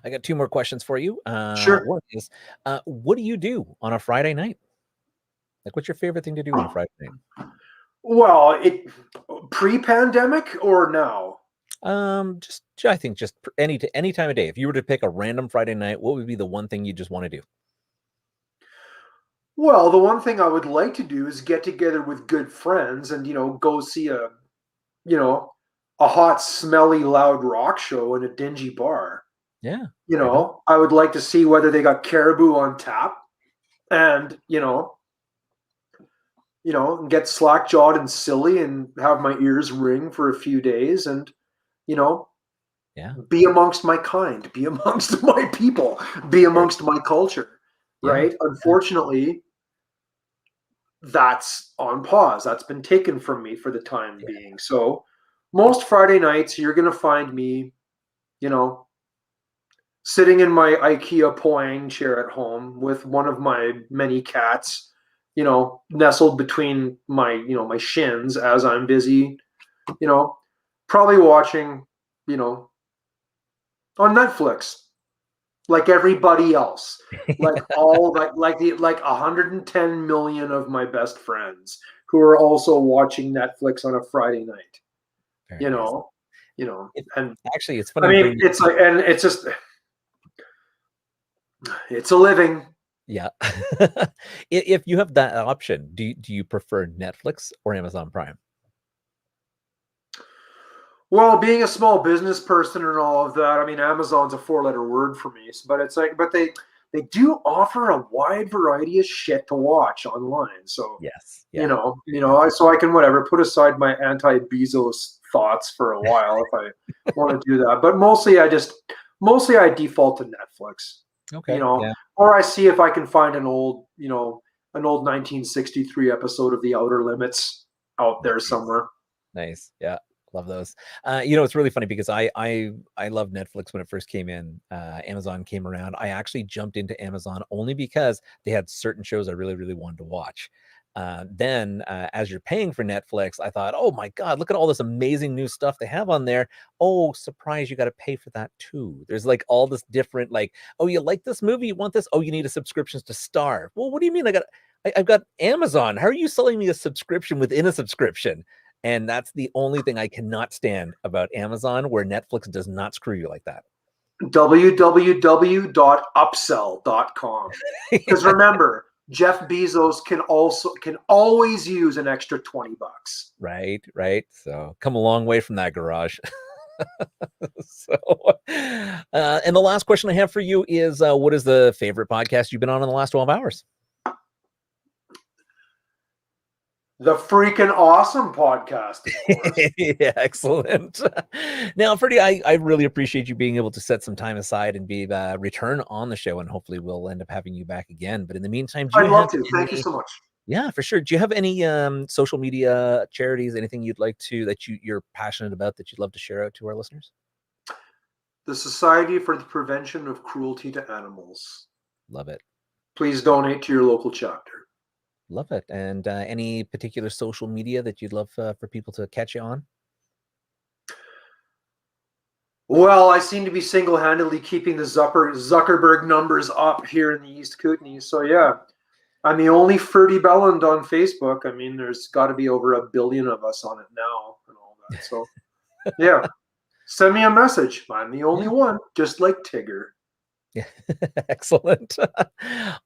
I got 2 more questions for you. Sure. One is, what do you do on a Friday night? Like, what's your favorite thing to do on a Friday night? Well, pre-pandemic or now? I think just any time of day. If you were to pick a random Friday night, what would be the one thing you just want to do? Well, the one thing I would like to do is get together with good friends and, go see a hot, smelly, loud rock show in a dingy bar. Yeah. I would like to see whether they got caribou on tap and, get slack-jawed and silly and have my ears ring for a few days and, be amongst my kind, be amongst my people, be amongst my culture, right? Yeah. Unfortunately, that's on pause. That's been taken from me for the time being. So most Friday nights, you're going to find me, sitting in my IKEA Poang chair at home with one of my many cats, nestled between my, my shins as I'm busy, probably watching, on Netflix, like everybody else, like all like 110 million of my best friends who are also watching Netflix on a Friday night. Very nice. And actually, it's funny. I mean, it's like, and it's just, it's a living. Yeah. If you have that option, do you prefer Netflix or Amazon Prime? Well, being a small business person and all of that, I mean, Amazon's a 4-letter word for me. But it's like, but they do offer a wide variety of shit to watch online. So Yes, so I can put aside my anti-Bezos thoughts for a while if I want to do that. But mostly I default to Netflix. Okay. Or I see if I can find an old 1963 episode of The Outer Limits out there somewhere. Nice. Yeah. Love those. It's really funny because I love Netflix when it first came in. Amazon came around. I actually jumped into Amazon only because they had certain shows I really, really wanted to watch. Then as you're paying for Netflix, I thought, oh my God, look at all this amazing new stuff they have on there. Oh, surprise, you got to pay for that too. There's like all this different, like, oh, you like this movie? You want this? Oh, you need a subscription to Star. Well, what do you mean? I've got Amazon. How are you selling me a subscription within a subscription? And that's the only thing I cannot stand about Amazon, where Netflix does not screw you like that. www.upsell.com. Because remember, Jeff Bezos can always use an extra $20. Right. So come a long way from that garage. And the last question I have for you is, what is the favorite podcast you've been on in the last 12 hours? The freaking awesome podcast. Yeah, excellent. Now, Ferdy, I really appreciate you being able to set some time aside and be return on the show, and hopefully we'll end up having you back again. But in the meantime, I'd love to. Thank you so much. Yeah, for sure. Do you have any social media charities, anything you'd like to, that you're passionate about, that you'd love to share out to our listeners? The Society for the Prevention of Cruelty to Animals. Love it. Please donate to your local chapter. Love it. And any particular social media that you'd love for people to catch you on? Well, I seem to be single-handedly keeping the Zuckerberg numbers up here in the East Kootenays. So yeah, I'm the only Ferdy Belland on Facebook. I mean, there's got to be over 1 billion of us on it now and all that. So yeah, send me a message. I'm the only one, just like Tigger. Yeah, excellent.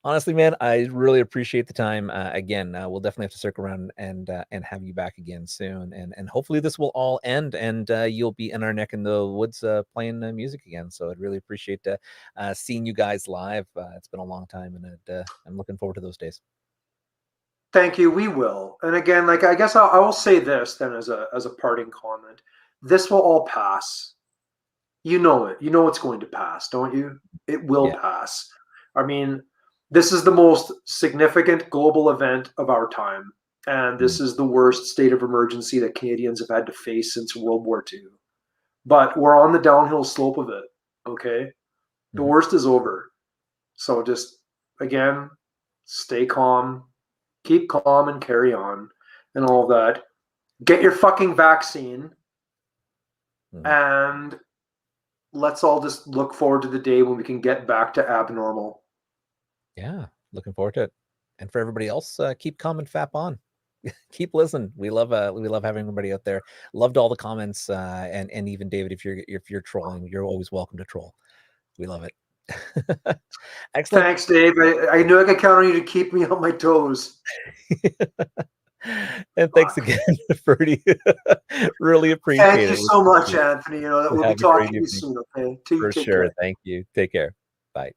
Honestly, man, I really appreciate the time. Again, we'll definitely have to circle around and have you back again soon. And hopefully this will all end and you'll be in our neck in the woods playing music again. So I'd really appreciate seeing you guys live. It's been a long time, and I'm looking forward to those days. Thank you. We will. And again, I guess I will say this then as a parting comment. This will all pass. You know it. You know it's going to pass, don't you? It will pass. I mean, this is the most significant global event of our time. And this is the worst state of emergency that Canadians have had to face since World War II. But we're on the downhill slope of it, okay? The worst is over. So just again, stay calm, keep calm and carry on and all that. Get your fucking vaccine. And let's all just look forward to the day when we can get back to abnormal. Yeah, looking forward to it. And for everybody else, keep calm and fap on. Keep listening. We love having everybody out there. Loved all the comments, and even David, if you're trolling, you're always welcome to troll. We love it. Excellent. Thanks, Dave. I knew I could count on you to keep me on my toes. And thanks again, Ferdy. Really appreciate it. Thank you so much, Anthony. We'll be talking to you soon. Okay, for sure. Thank you. Take care. Bye.